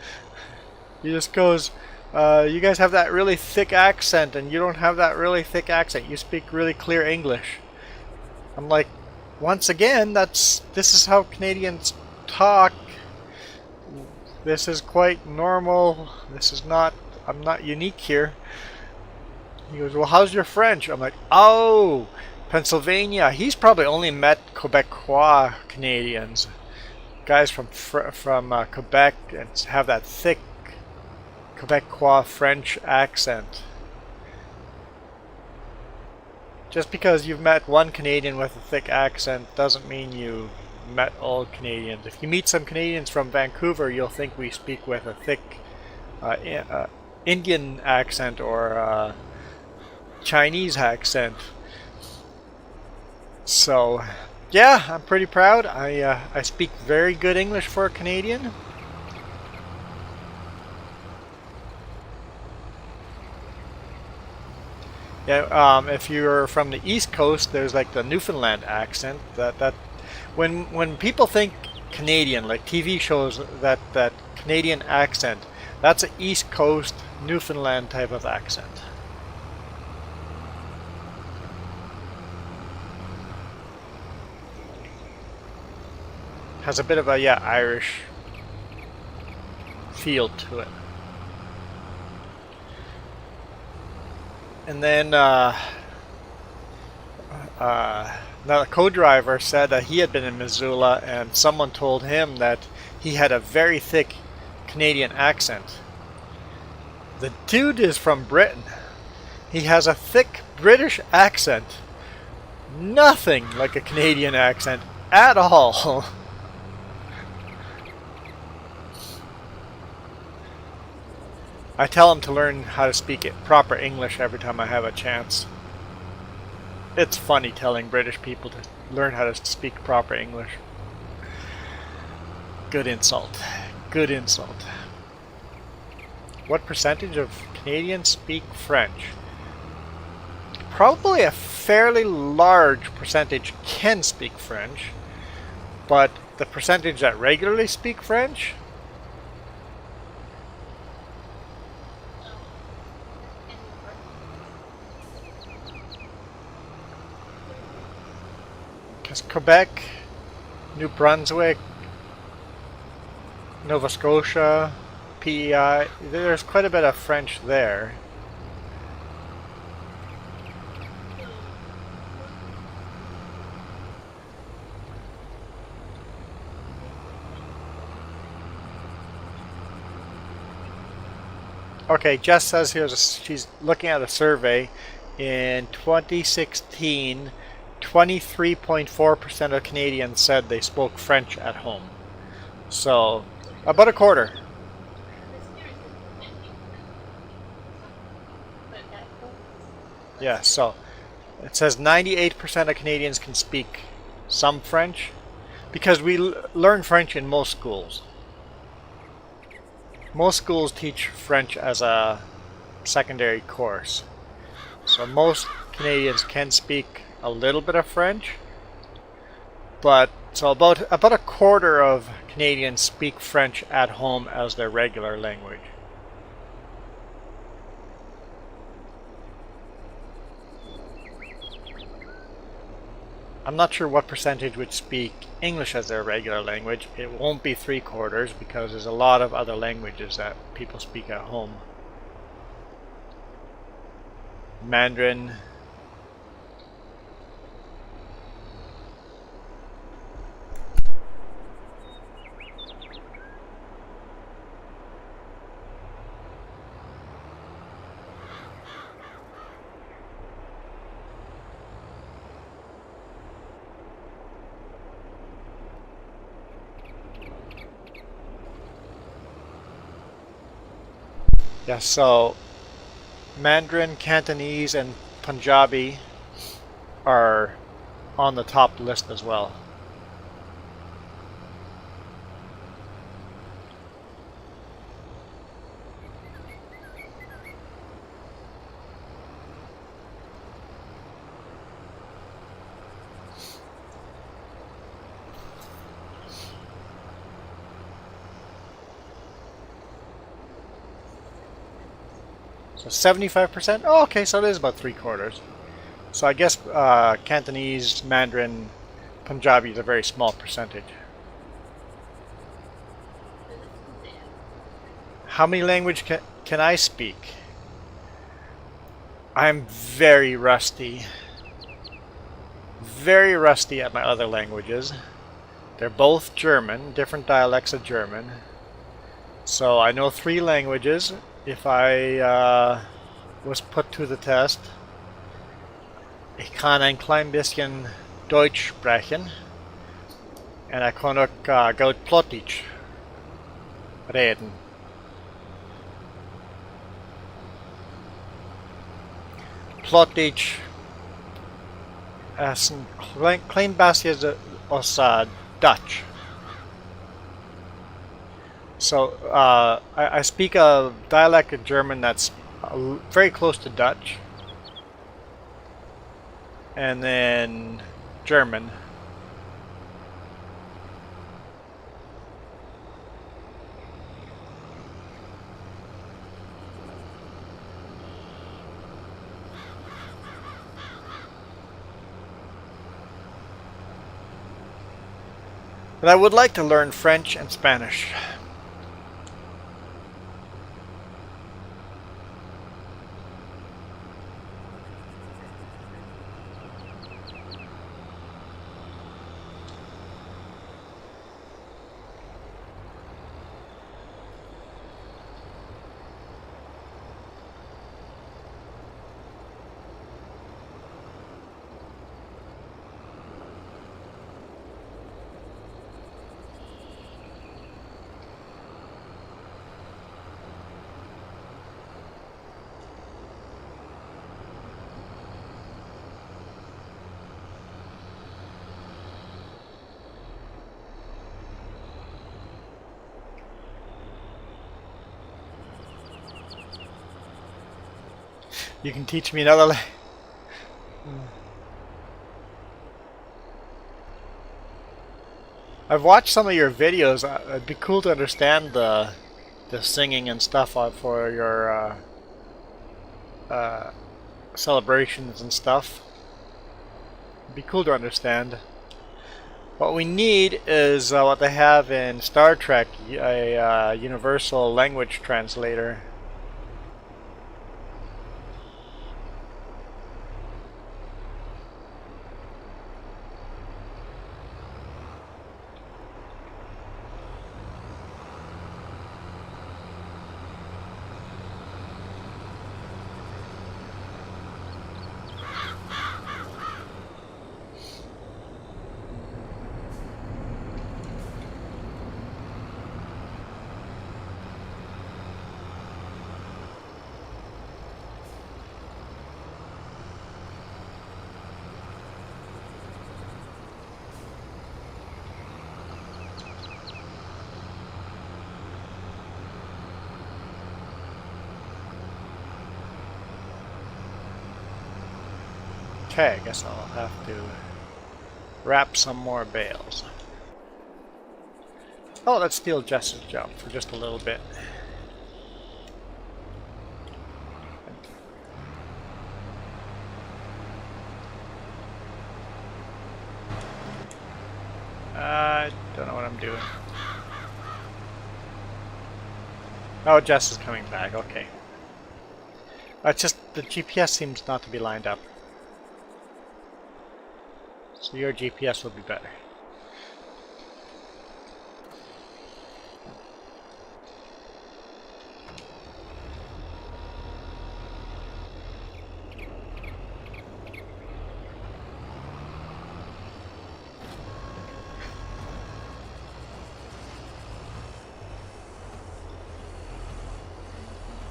He just goes, "You guys have that really thick accent, and you don't have that really thick accent. You speak really clear English." I'm like, once again, this is how Canadians talk. This is quite normal. I'm not unique here. He goes, "Well, how's your French?" I'm like, "Oh, Pennsylvania." He's probably only met Quebecois Canadians, guys from Quebec, and have that thick Quebecois French accent. Just because you've met one Canadian with a thick accent doesn't mean you met all Canadians. If you meet some Canadians from Vancouver, you'll think we speak with a thick Indian accent or Chinese accent. So, yeah, I'm pretty proud. I speak very good English for a Canadian. Yeah, if you're from the East Coast, there's like the Newfoundland accent. That when people think Canadian, like TV shows, that Canadian accent, that's an East Coast Newfoundland type of accent. Has a bit of a Irish feel to it. And then the co-driver said that he had been in Missoula and someone told him that he had a very thick Canadian accent. The dude is from Britain. He has a thick British accent. Nothing like a Canadian accent at all. I tell him to learn how to speak proper English every time I have a chance. It's funny telling British people to learn how to speak proper English. Good insult. Good insult. What percentage of Canadians speak French? Probably a fairly large percentage can speak French, but the percentage that regularly speak French, because Quebec, New Brunswick, Nova Scotia, PEI, there's quite a bit of French there. Okay, Jess says here she's looking at a survey. In 2016, 23.4% of Canadians said they spoke French at home. So, about a quarter. Yeah, so it says 98% of Canadians can speak some French because we learn French in most schools. Most schools teach French as a secondary course. So most Canadians can speak a little bit of French, but So about a quarter of Canadians speak French at home as their regular language. I'm not sure what percentage would speak English as their regular language. It won't be 3/4 because there's a lot of other languages that people speak at home. Mandarin. Yeah, so Mandarin, Cantonese, and Punjabi are on the top list as well. So 75%? Oh, okay, so it is about 3/4. So I guess Cantonese, Mandarin, Punjabi is a very small percentage. How many languages can I speak? I'm very rusty. Very rusty at my other languages. They're both German, different dialects of German. So I know 3 languages. If I was put to the test, ich kann ein klein bisschen Deutsch sprechen und ich kann auch gut Plattdeutsch reden. Plattdeutsch ist ein klein bisschen aus Dutch. So I speak a dialect of German that's very close to Dutch, and then German. But I would like to learn French and Spanish. You can teach me another I've watched some of your videos. It'd be cool to understand the singing and stuff for your celebrations and stuff. It'd be cool to understand. What we need is what they have in Star Trek, a universal language translator. Okay, I guess I'll have to wrap some more bales. Oh, let's steal Jess's job for just a little bit. I don't know what I'm doing. Oh, Jess is coming back. Okay. It's just the GPS seems not to be lined up. So your GPS will be better.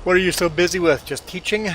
What are you so busy with? Just teaching?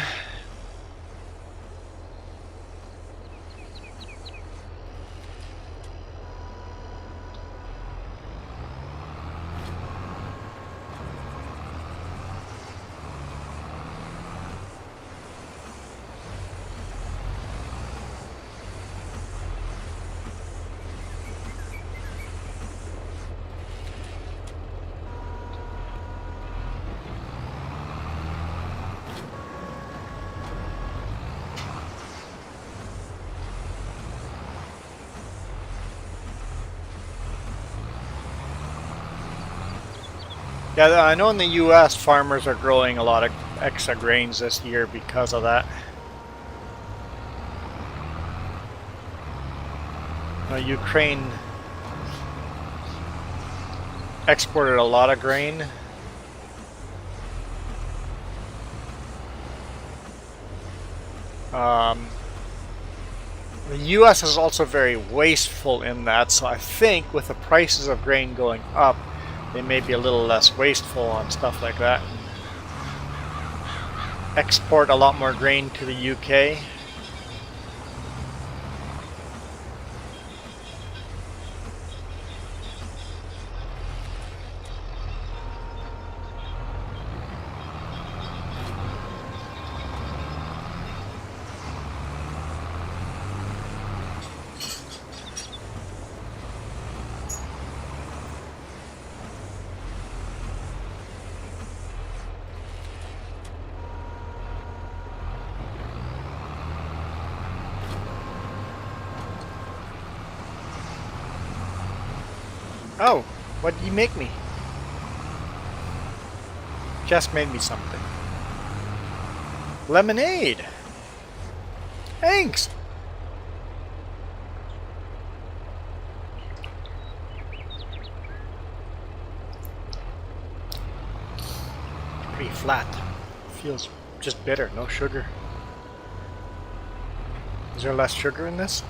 Yeah, I know in the US farmers are growing a lot of extra grains this year because of that. Ukraine exported a lot of grain. The US is also very wasteful in that, so I think with the prices of grain going up, they may be a little less wasteful on stuff like that. Export a lot more grain to the UK. Oh, what did you make me? Jess made me something. Lemonade! Thanks! Pretty flat. Feels just bitter, no sugar. Is there less sugar in this?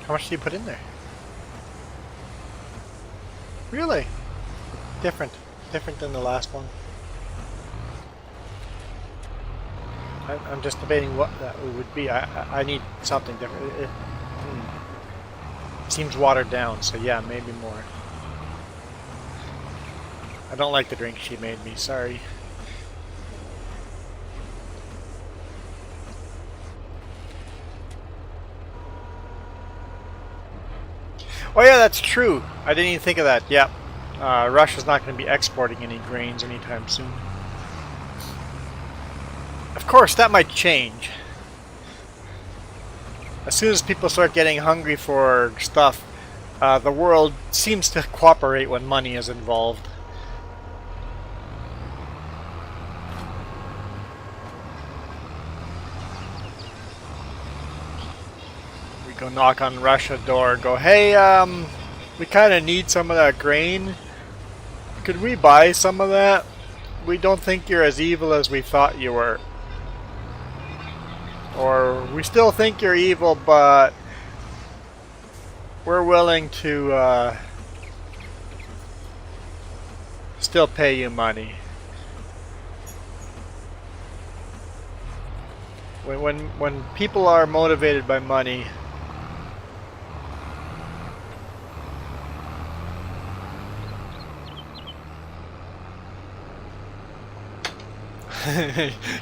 How much do you put in there? Really? Different than the last one. I'm just debating what that would be. I need something different. It seems watered down, so yeah, maybe more. I don't like the drink she made me, sorry. Oh yeah, that's true. I didn't even think of that. Yeah. Russia's not going to be exporting any grains anytime soon. Of course, that might change. As soon as people start getting hungry for stuff, the world seems to cooperate when money is involved. We go knock on Russia's door, go, hey, we kind of need some of that grain. Could we buy some of that? We don't think you're as evil as we thought you were. Or, we still think you're evil, but we're willing to still pay you money. When people are motivated by money,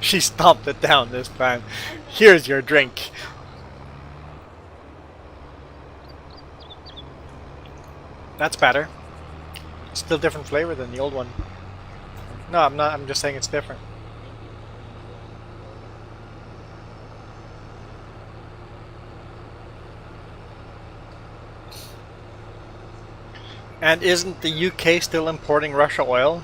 she stomped it down this time. Here's your drink. That's better. Still different flavor than the old one. No, I'm not. I'm just saying it's different. And isn't the UK still importing Russia oil?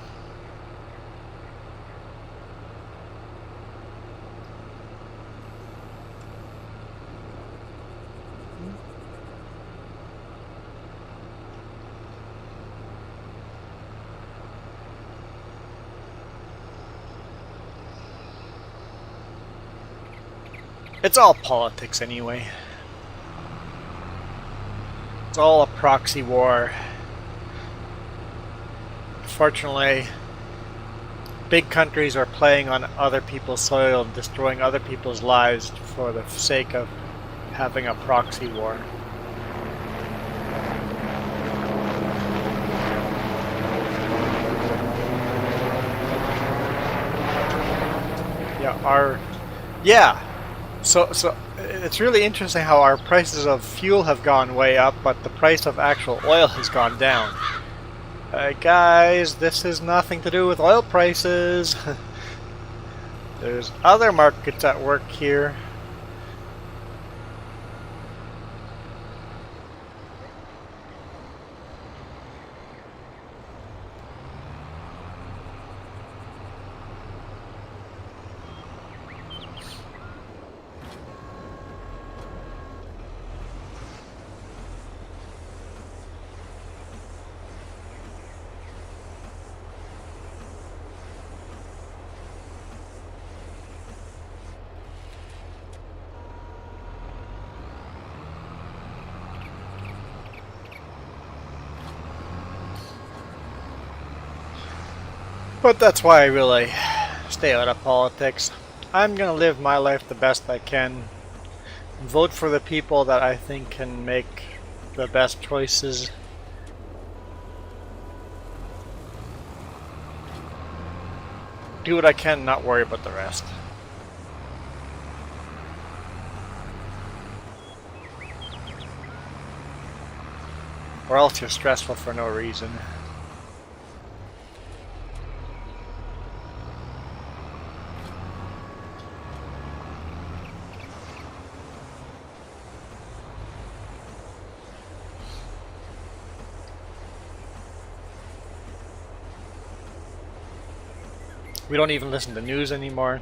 It's all politics anyway. It's all a proxy war. Fortunately, big countries are playing on other people's soil, destroying other people's lives for the sake of having a proxy war. So it's really interesting how our prices of fuel have gone way up, but the price of actual oil has gone down. Guys, this has nothing to do with oil prices. There's other markets at work here. But that's why I really stay out of politics. I'm gonna live my life the best I can. Vote for the people that I think can make the best choices. Do what I can, not worry about the rest. Or else you're stressful for no reason. We don't even listen to news anymore.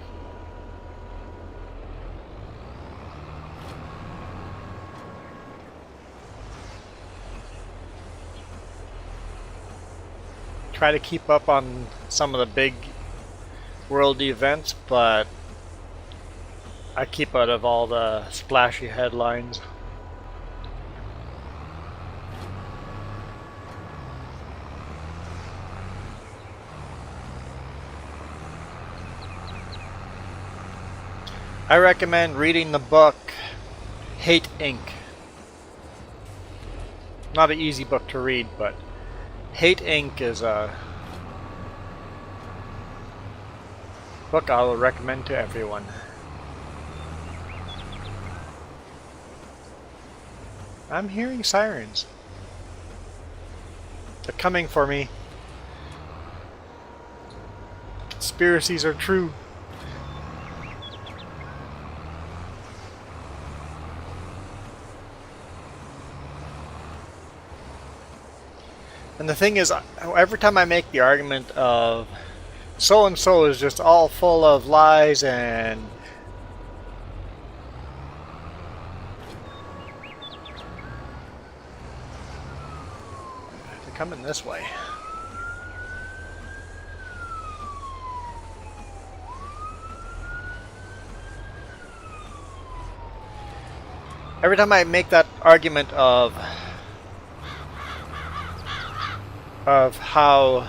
Try to keep up on some of the big world events, but I keep out of all the splashy headlines. I recommend reading the book Hate Inc. Not an easy book to read, but Hate Inc. is a book I will recommend to everyone. I'm hearing sirens. They're coming for me. Conspiracies are true. And the thing is, every time I make the argument of so-and-so is just all full of lies and they're coming this way. Every time I make that argument of how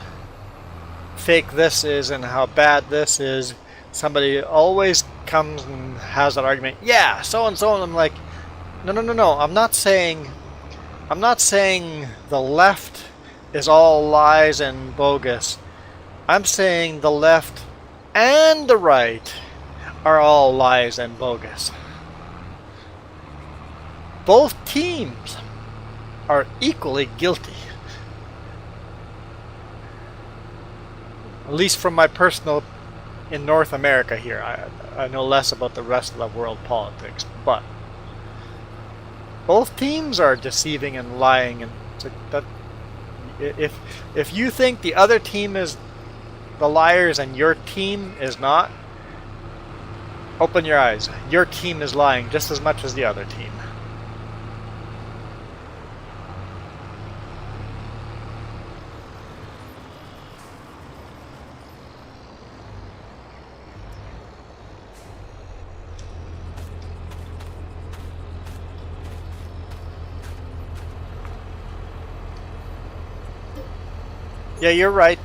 fake this is and how bad this is, somebody always comes and has that argument. Yeah, so and so, and I'm like, no. I'm not saying the left is all lies and bogus. I'm saying the left and the right are all lies and bogus. Both teams are equally guilty. At least from my personal in North America here. I know less about the rest of the world politics, but both teams are deceiving and lying, and that if you think the other team is the liars and your team is not, open your eyes. Your team is lying just as much as the other team. Yeah, you're right.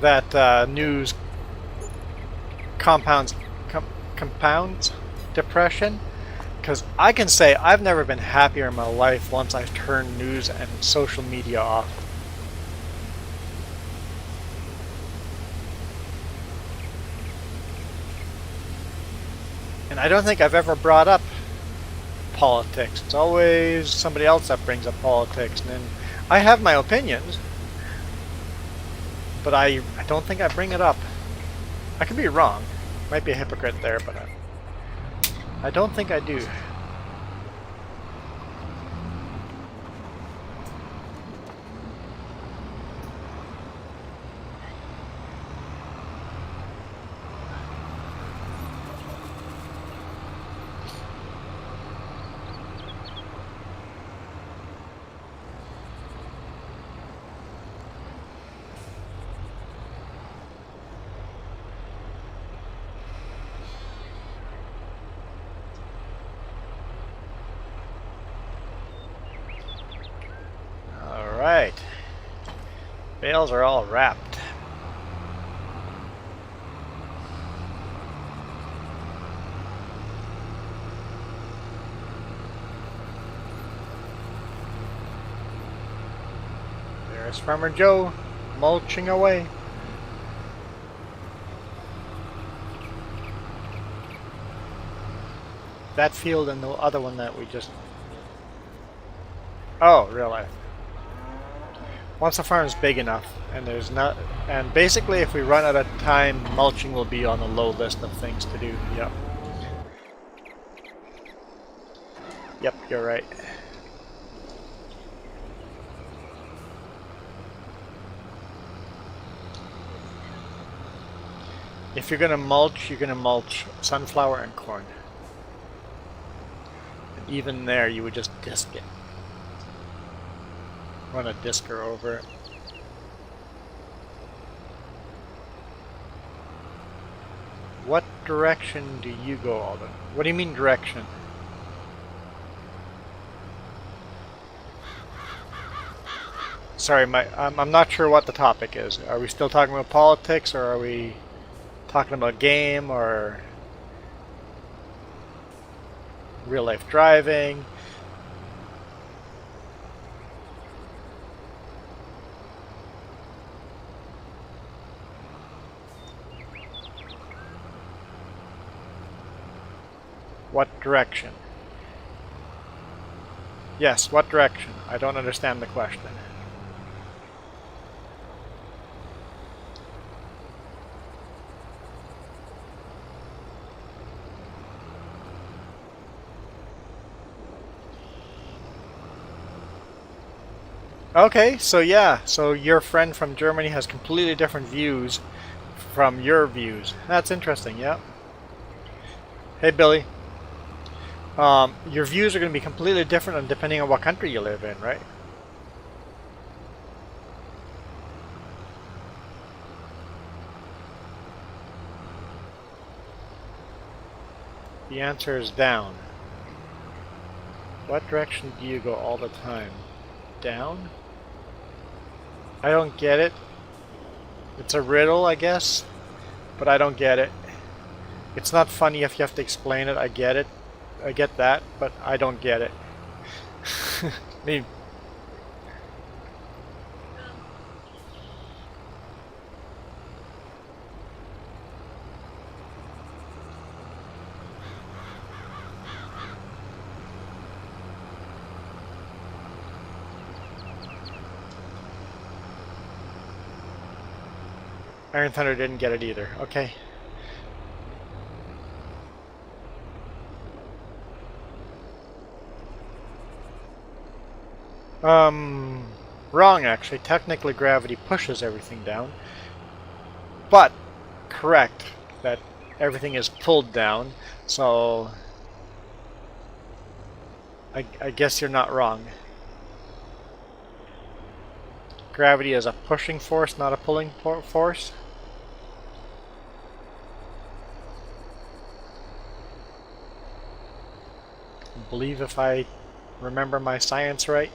That news compounds depression, because I can say I've never been happier in my life once I turned news and social media off. And I don't think I've ever brought up politics. It's always somebody else that brings up politics, and then I have my opinions, but I don't think I bring it up. I could be wrong. Might be a hypocrite there, but I don't think I do. Alright. Bales are all wrapped. There's Farmer Joe, mulching away. That field and the other one that we just... Oh, real life. Once the farm is big enough, and there's not... And basically, if we run out of time, mulching will be on the low list of things to do. Yep. Yep, you're right. If you're gonna mulch sunflower and corn. And even there, you would just disc it. Run a disker over it. What direction do you go, Alden? What do you mean direction? Sorry, I'm not sure what the topic is. Are we still talking about politics, or are we talking about game, or real life driving? What direction? Yes, what direction? I don't understand the question. Okay, so yeah, so your friend from Germany has completely different views from your views. That's interesting, yeah. Hey, Billy. Your views are going to be completely different depending on what country you live in, right? The answer is down. What direction do you go all the time? Down? I don't get it. It's a riddle, I guess, but I don't get it. It's not funny if you have to explain it. I get it. I get that, but I don't get it. I mean, Iron Thunder didn't get it either. Okay. Wrong actually. Technically gravity pushes everything down. But correct that everything is pulled down. So I guess you're not wrong. Gravity is a pushing force, not a pulling force. I believe if I remember my science right.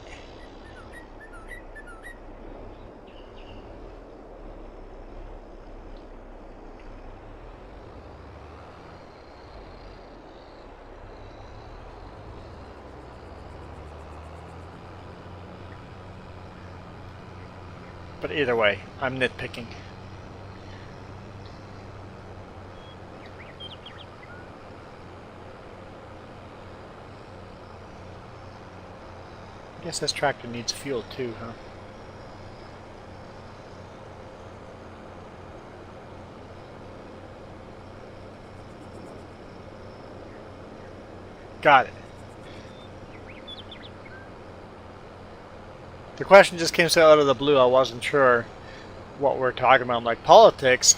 But either way, I'm nitpicking. I guess this tractor needs fuel too, huh? Got it. The question just came so out of the blue, I wasn't sure what we're talking about. I'm like, politics?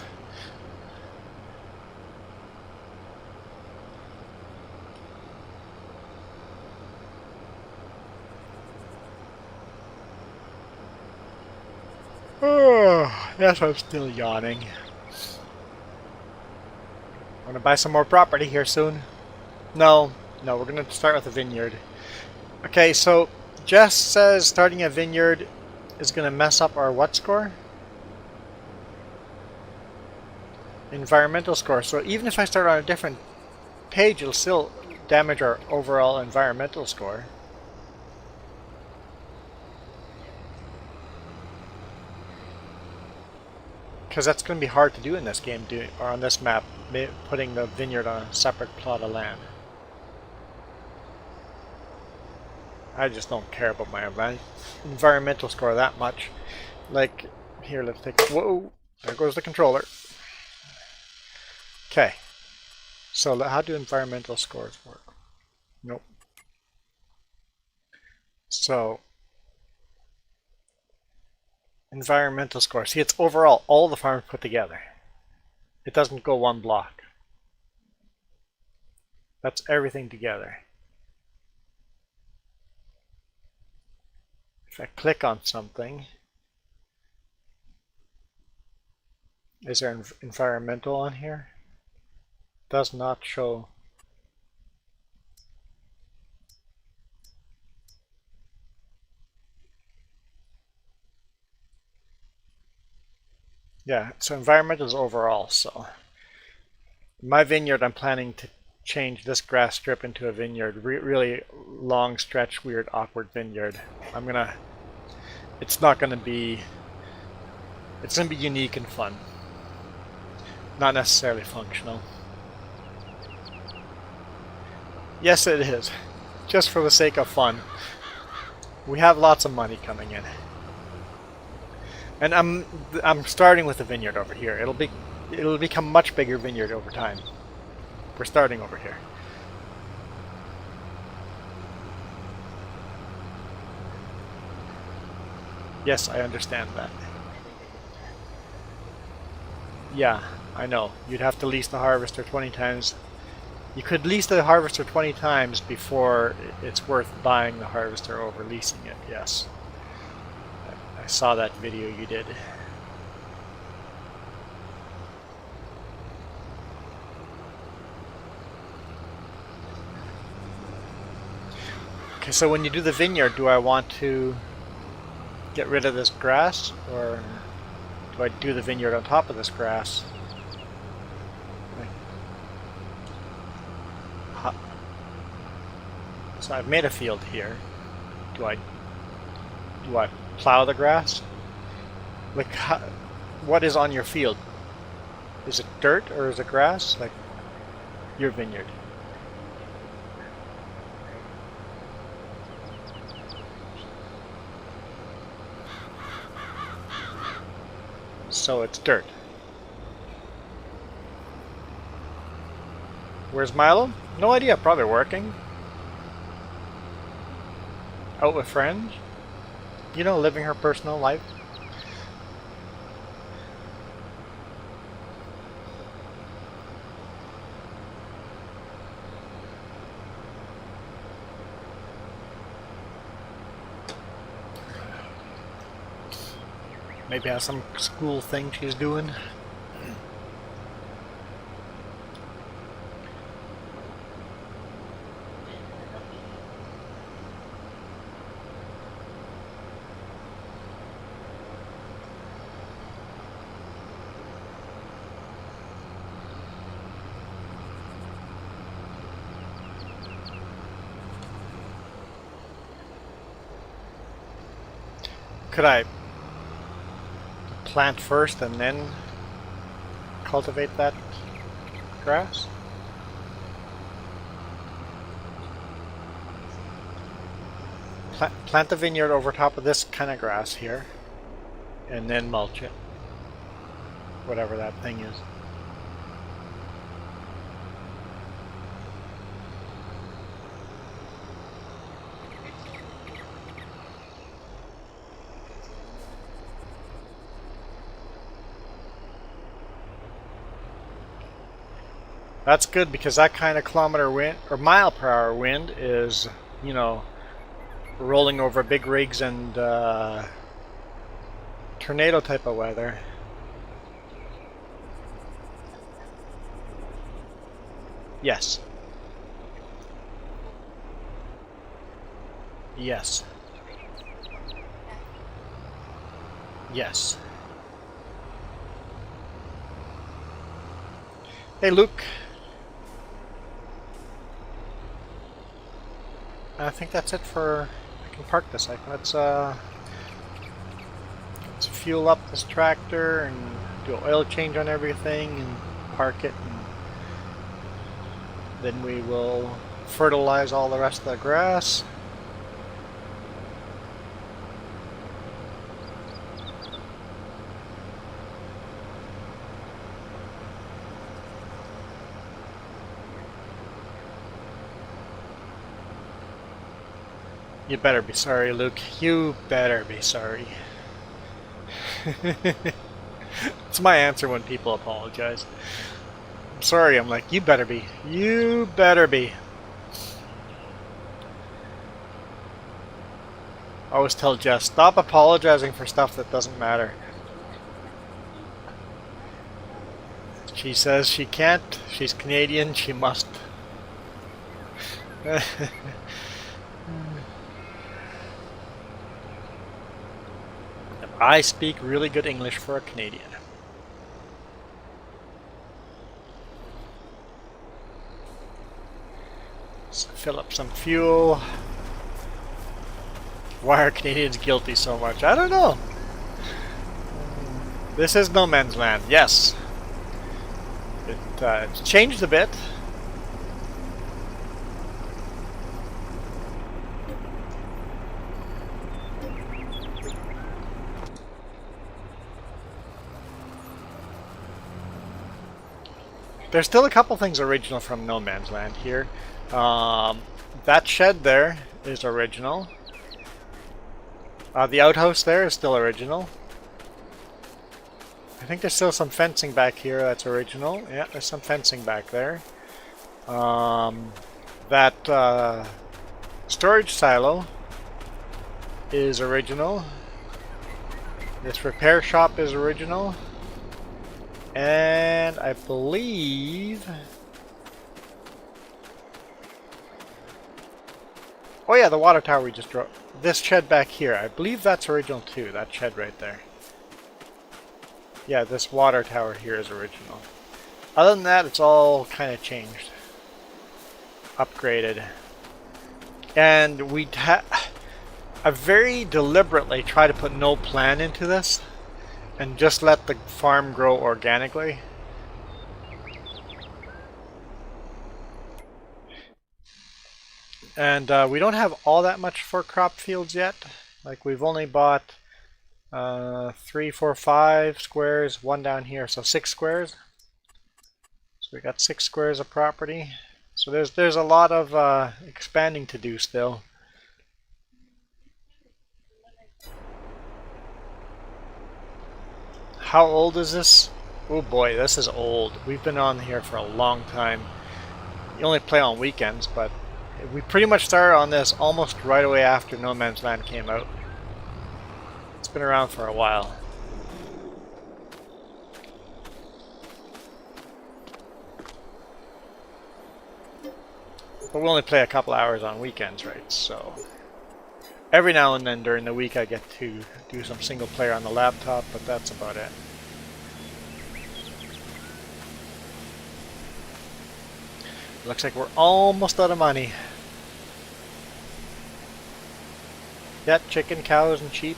Oh, yes, I'm still yawning. I'm gonna buy some more property here soon. No, we're gonna start with a vineyard. Okay, so Jess says starting a vineyard is gonna mess up our what score? Environmental score. So even if I start on a different page, it'll still damage our overall environmental score. Because that's going to be hard to do in this game, or on this map, putting the vineyard on a separate plot of land. I just don't care about my environmental score that much. Like, here, let's take... Whoa! There goes the controller. Okay. So, how do environmental scores work? Nope. So... environmental score. See, it's overall all the farms put together. It doesn't go one block. That's everything together. If I click on something, is there environmental on here? Does not show. Yeah, so environmental is overall. So my vineyard, I'm planning to change this grass strip into a vineyard. Really long stretch, weird, awkward vineyard. It's gonna be unique and fun. Not necessarily functional. Yes, it is. Just for the sake of fun. We have lots of money coming in. And I'm starting with a vineyard over here. It'll become much bigger vineyard over time. We're starting over here. Yes, I understand that. Yeah, I know. You'd have to lease the harvester 20 times. You could lease the harvester 20 times before it's worth buying the harvester over leasing it, yes. I saw that video you did. Okay, so when you do the vineyard, do I want to get rid of this grass, or do I do the vineyard on top of this grass? So I've made a field here. Do I plow the grass? Like, what is on your field? Is it dirt or is it grass? Like your vineyard. So it's dirt. Where's Milo? No idea, probably working. Out with friends. You know, living her personal life. Maybe has some school thing she's doing. Could I plant first and then cultivate that grass? Plant the vineyard over top of this kind of grass here and then mulch it. Whatever that thing is. That's good because that kind of kilometer wind or mile per hour wind is, you know, rolling over big rigs and tornado type of weather. Yes. Yes. Yes. Hey, Luke. I think that's it for... I can park this. Let's fuel up this tractor and do an oil change on everything and park it. And then we will fertilize all the rest of the grass. You better be sorry, Luke. You better be sorry. It's my answer when people apologize. I'm sorry, I'm like, you better be. You better be. I always tell Jess, stop apologizing for stuff that doesn't matter. She says she can't. She's Canadian. She must. I speak really good English for a Canadian. Let's fill up some fuel. Why are Canadians guilty so much? I don't know. This is no man's land. Yes. It's changed a bit. There's still a couple things original from No Man's Land here. That shed there is original. The outhouse there is still original. I think there's still some fencing back here that's original. Yeah, there's some fencing back there. That storage silo is original. This repair shop is original. And I believe... Oh yeah, the water tower we just drove. This shed back here, I believe that's original too, that shed right there. Yeah, this water tower here is original. Other than that, it's all kind of changed. Upgraded. And I very deliberately try to put no plan into this. And just let the farm grow organically. And we don't have all that much for crop fields yet. Like we've only bought 3, 4, 5 squares, one down here, so 6 squares. we got 6 squares of property. So there's a lot of expanding to do still. How old is this? Oh boy, this is old. We've been on here for a long time. You only play on weekends, but we pretty much started on this almost right away after No Man's Land came out. It's been around for a while. But we only play a couple hours on weekends, right? So every now and then during the week I get to do some single player on the laptop, but that's about it. Looks like we're almost out of money. Yeah, chicken, cows, and sheep.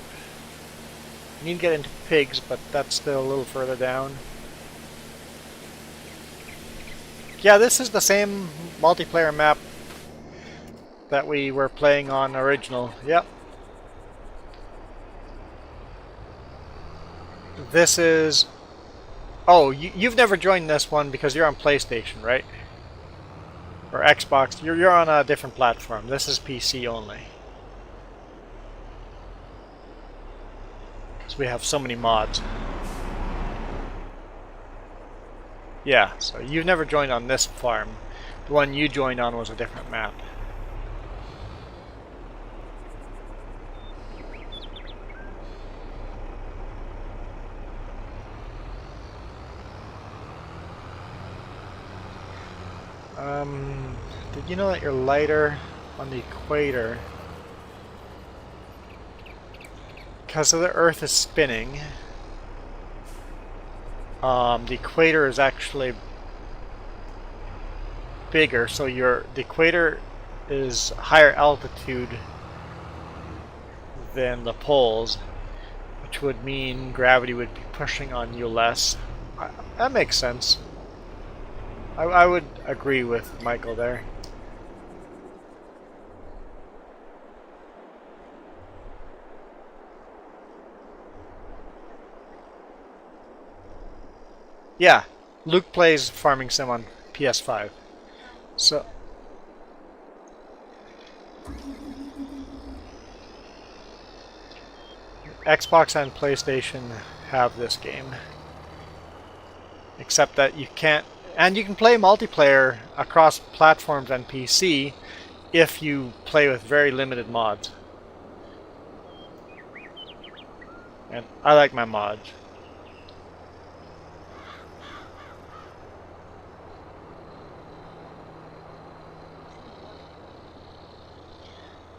We need to get into pigs, but that's still a little further down. Yeah, this is the same multiplayer map that we were playing on original. Yep. This is... Oh, you've never joined this one because you're on PlayStation, right? Or Xbox. You're on a different platform. This is PC only. Because we have so many mods. Yeah, so you've never joined on this farm. The one you joined on was a different map. Did you know that you're lighter on the equator? Because the Earth is spinning. The equator is actually bigger, so the equator is higher altitude than the poles, which would mean gravity would be pushing on you less. That makes sense. I would agree with Michael there. Yeah, Luke plays Farming Sim on PS5. So Xbox and PlayStation have this game. Except that you can't, and you can play multiplayer across platforms and PC if you play with very limited mods. And I like my mods.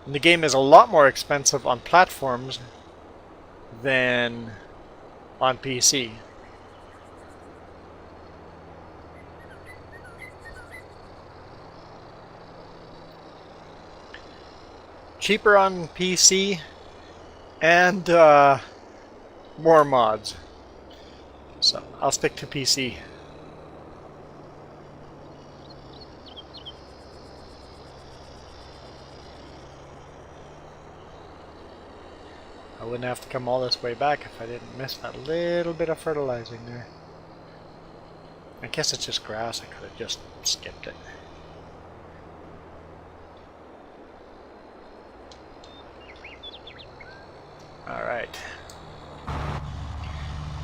And the game is a lot more expensive on platforms than on PC. Cheaper on PC and more mods. So I'll stick to PC. I wouldn't have to come all this way back if I didn't miss that little bit of fertilizing there. I guess it's just grass, I could have just skipped it. Alright.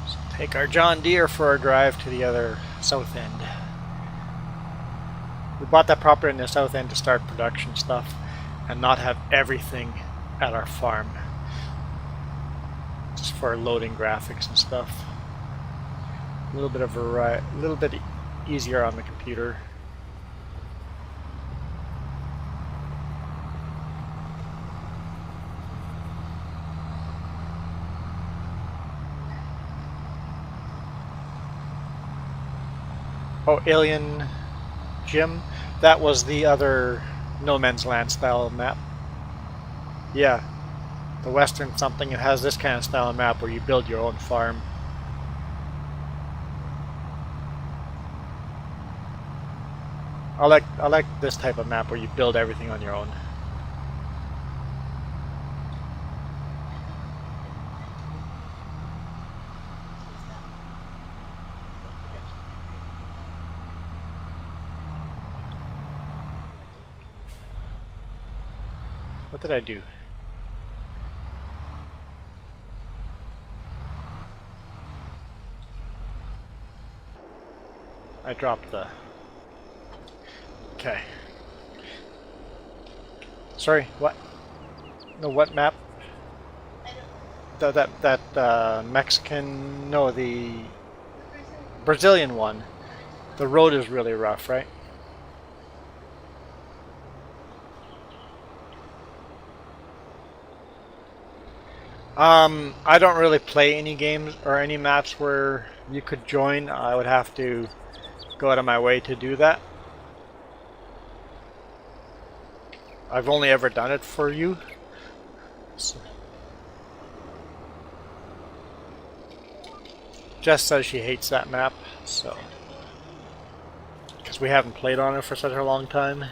So take our John Deere for a drive to the other south end. We bought that property in the south end to start production stuff and not have everything at our farm. Just for loading graphics and stuff. A little bit of variety, a little bit easier on the computer. Oh, Alien Gym. That was the other No Man's Land style map. Yeah. The Western something, it has this kind of style map where you build your own farm. I like this type of map where you build everything on your own. What did I do? I dropped the... Okay. Sorry, what? No, what map? That Mexican... No, the Brazilian one. The road is really rough, right? I don't really play any games or any maps where you could join. I would have to go out of my way to do that. I've only ever done it for you. So. Jess says she hates that map, so... Because we haven't played on it for such a long time.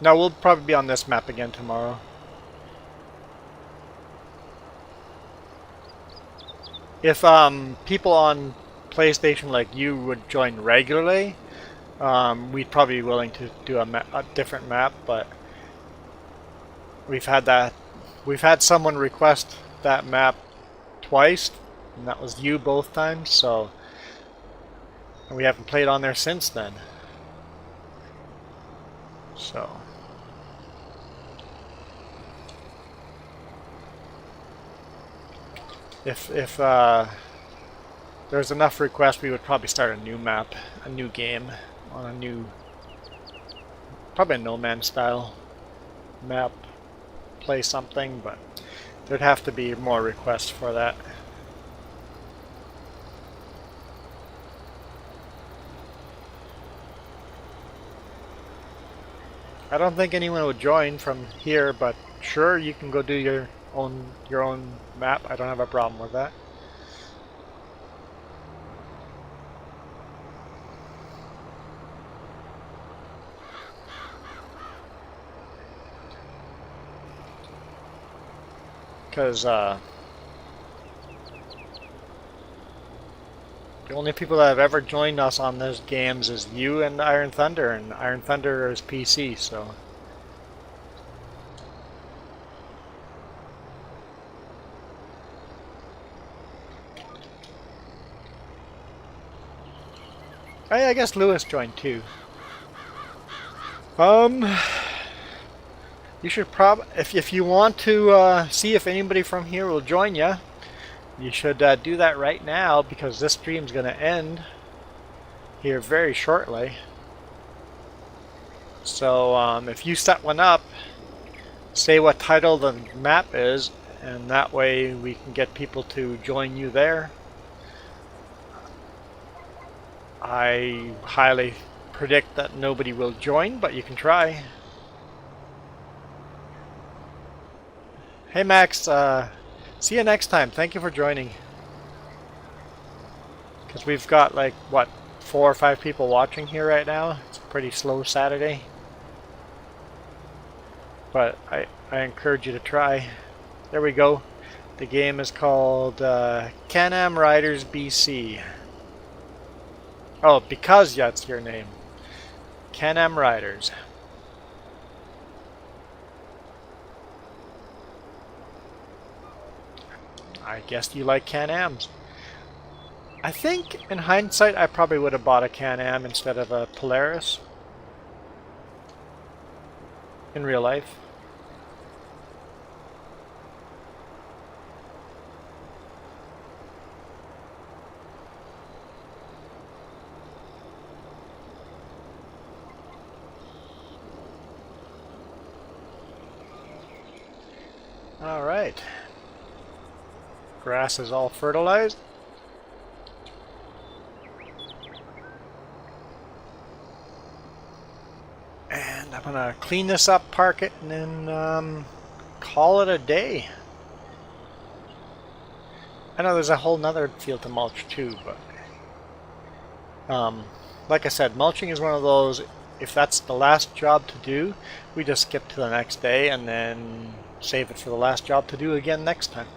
No, we'll probably be on this map again tomorrow. If people on PlayStation like you would join regularly, we'd probably be willing to do a different map, but we've had someone request that map twice, and that was you both times, so and we haven't played on there since then. So if there's enough requests, we would probably start a new map, a new game, on a new, probably a No Man's style map, play something, but there'd have to be more requests for that. I don't think anyone would join from here, but sure, you can go do your own map. I don't have a problem with that. Because the only people that have ever joined us on those games is you and Iron Thunder, and Iron Thunder is PC, so... I guess Lewis joined too. You should if you want to see if anybody from here will join you, you should do that right now, because this stream's going to end here very shortly. So if you set one up, say what title the map is, and that way we can get people to join you there. I highly predict that nobody will join, but you can try. Hey Max, see you next time. Thank you for joining. Because we've got like, what, 4 or 5 people watching here right now. It's a pretty slow Saturday. But I encourage you to try. There we go. The game is called Can-Am Riders BC. Oh, because that's your name. Can-Am Riders. I guess you like Can-Ams. I think, in hindsight, I probably would have bought a Can-Am instead of a Polaris. In real life. Alright. Grass is all fertilized. And I'm gonna clean this up, park it, and then call it a day. I know there's a whole nother field to mulch too, but like I said, mulching is one of those, if that's the last job to do, we just skip to the next day and then save it for the last job to do again next time.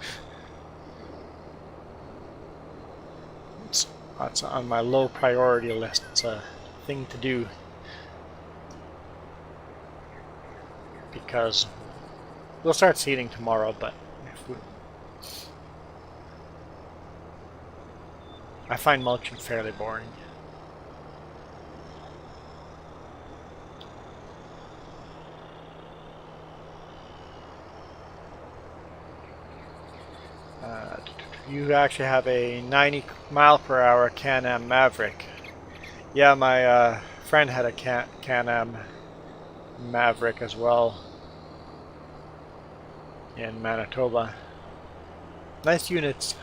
That's on my low priority list. It's a thing to do. Because we'll start seeding tomorrow, but I find mulching fairly boring. You actually have a 90-mile-per-hour Can-Am Maverick. Yeah, my friend had a Can-Am Maverick as well in Manitoba. Nice units.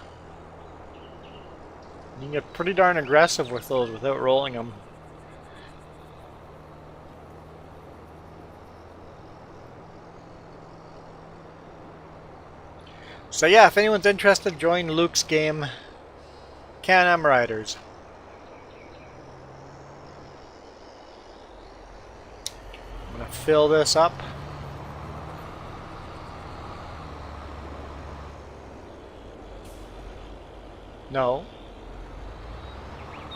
You can get pretty darn aggressive with those without rolling them. So yeah, if anyone's interested, join Luke's game, Can-Am Riders. I'm going to fill this up. No.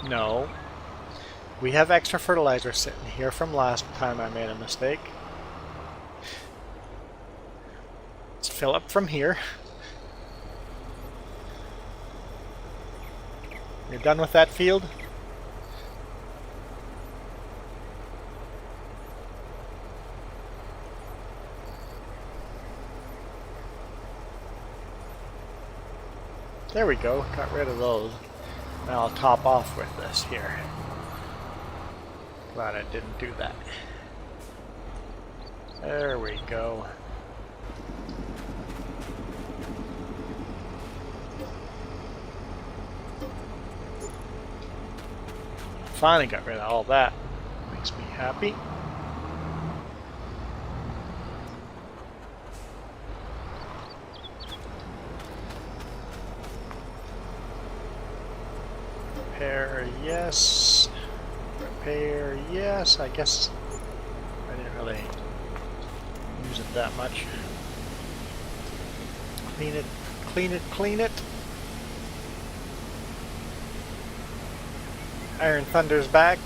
No. We have extra fertilizer sitting here from last time I made a mistake. Let's fill up from here. You're done with that field? There we go, got rid of those. Now I'll top off with this here. Glad I didn't do that. There we go. Finally got rid of all that. Makes me happy. Repair, yes. Repair, yes. I guess I didn't really use it that much. Clean it, clean it, clean it. Iron Thunder's back.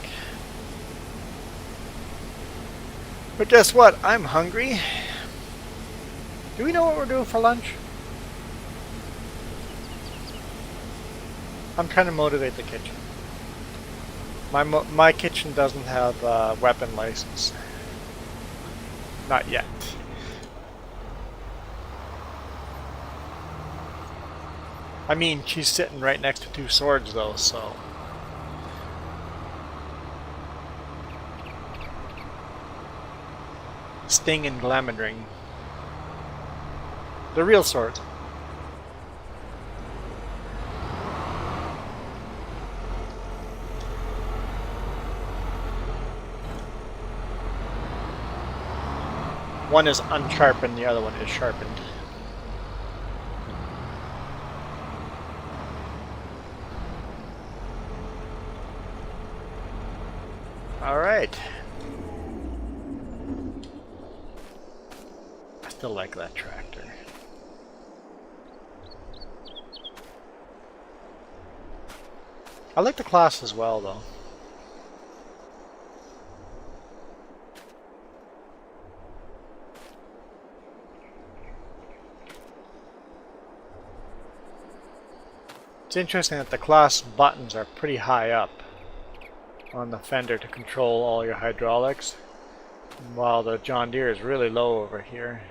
But guess what? I'm hungry. Do we know what we're doing for lunch? I'm trying to motivate the kitchen. My kitchen doesn't have a weapon license. Not yet. I mean, she's sitting right next to two swords though, so... Sting and Glamoring. The real swords. One is unsharpened, the other one is sharpened. Alright. I still like that tractor. I like the class as well, though. It's interesting that the class buttons are pretty high up on the fender to control all your hydraulics, while the John Deere is really low over here.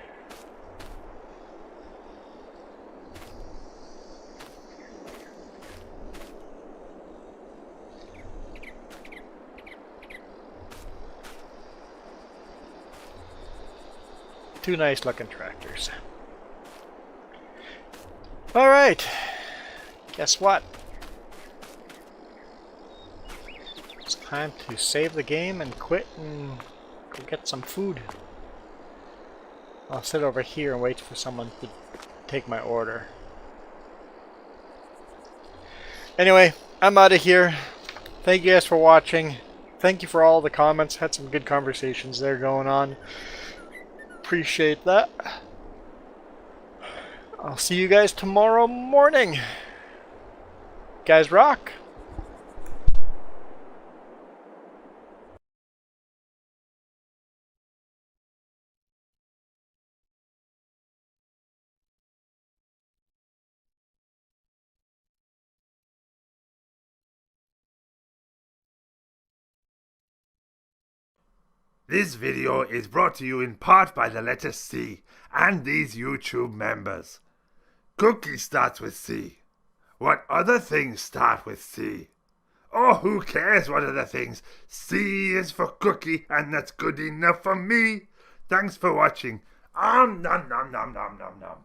Two nice looking tractors. Alright, guess what? It's time to save the game and quit and go get some food. I'll sit over here and wait for someone to take my order. Anyway, I'm out of here. Thank you guys for watching. thank you for all the comments. Had some good conversations there going on. Appreciate that. I'll see you guys tomorrow morning. Guys rock. This video is brought to you in part by the letter C and these YouTube members. Cookie starts with C. What other things start with C? Oh, who cares what other things? C is for cookie, and that's good enough for me. Thanks for watching. Nom nom nom nom nom nom nom.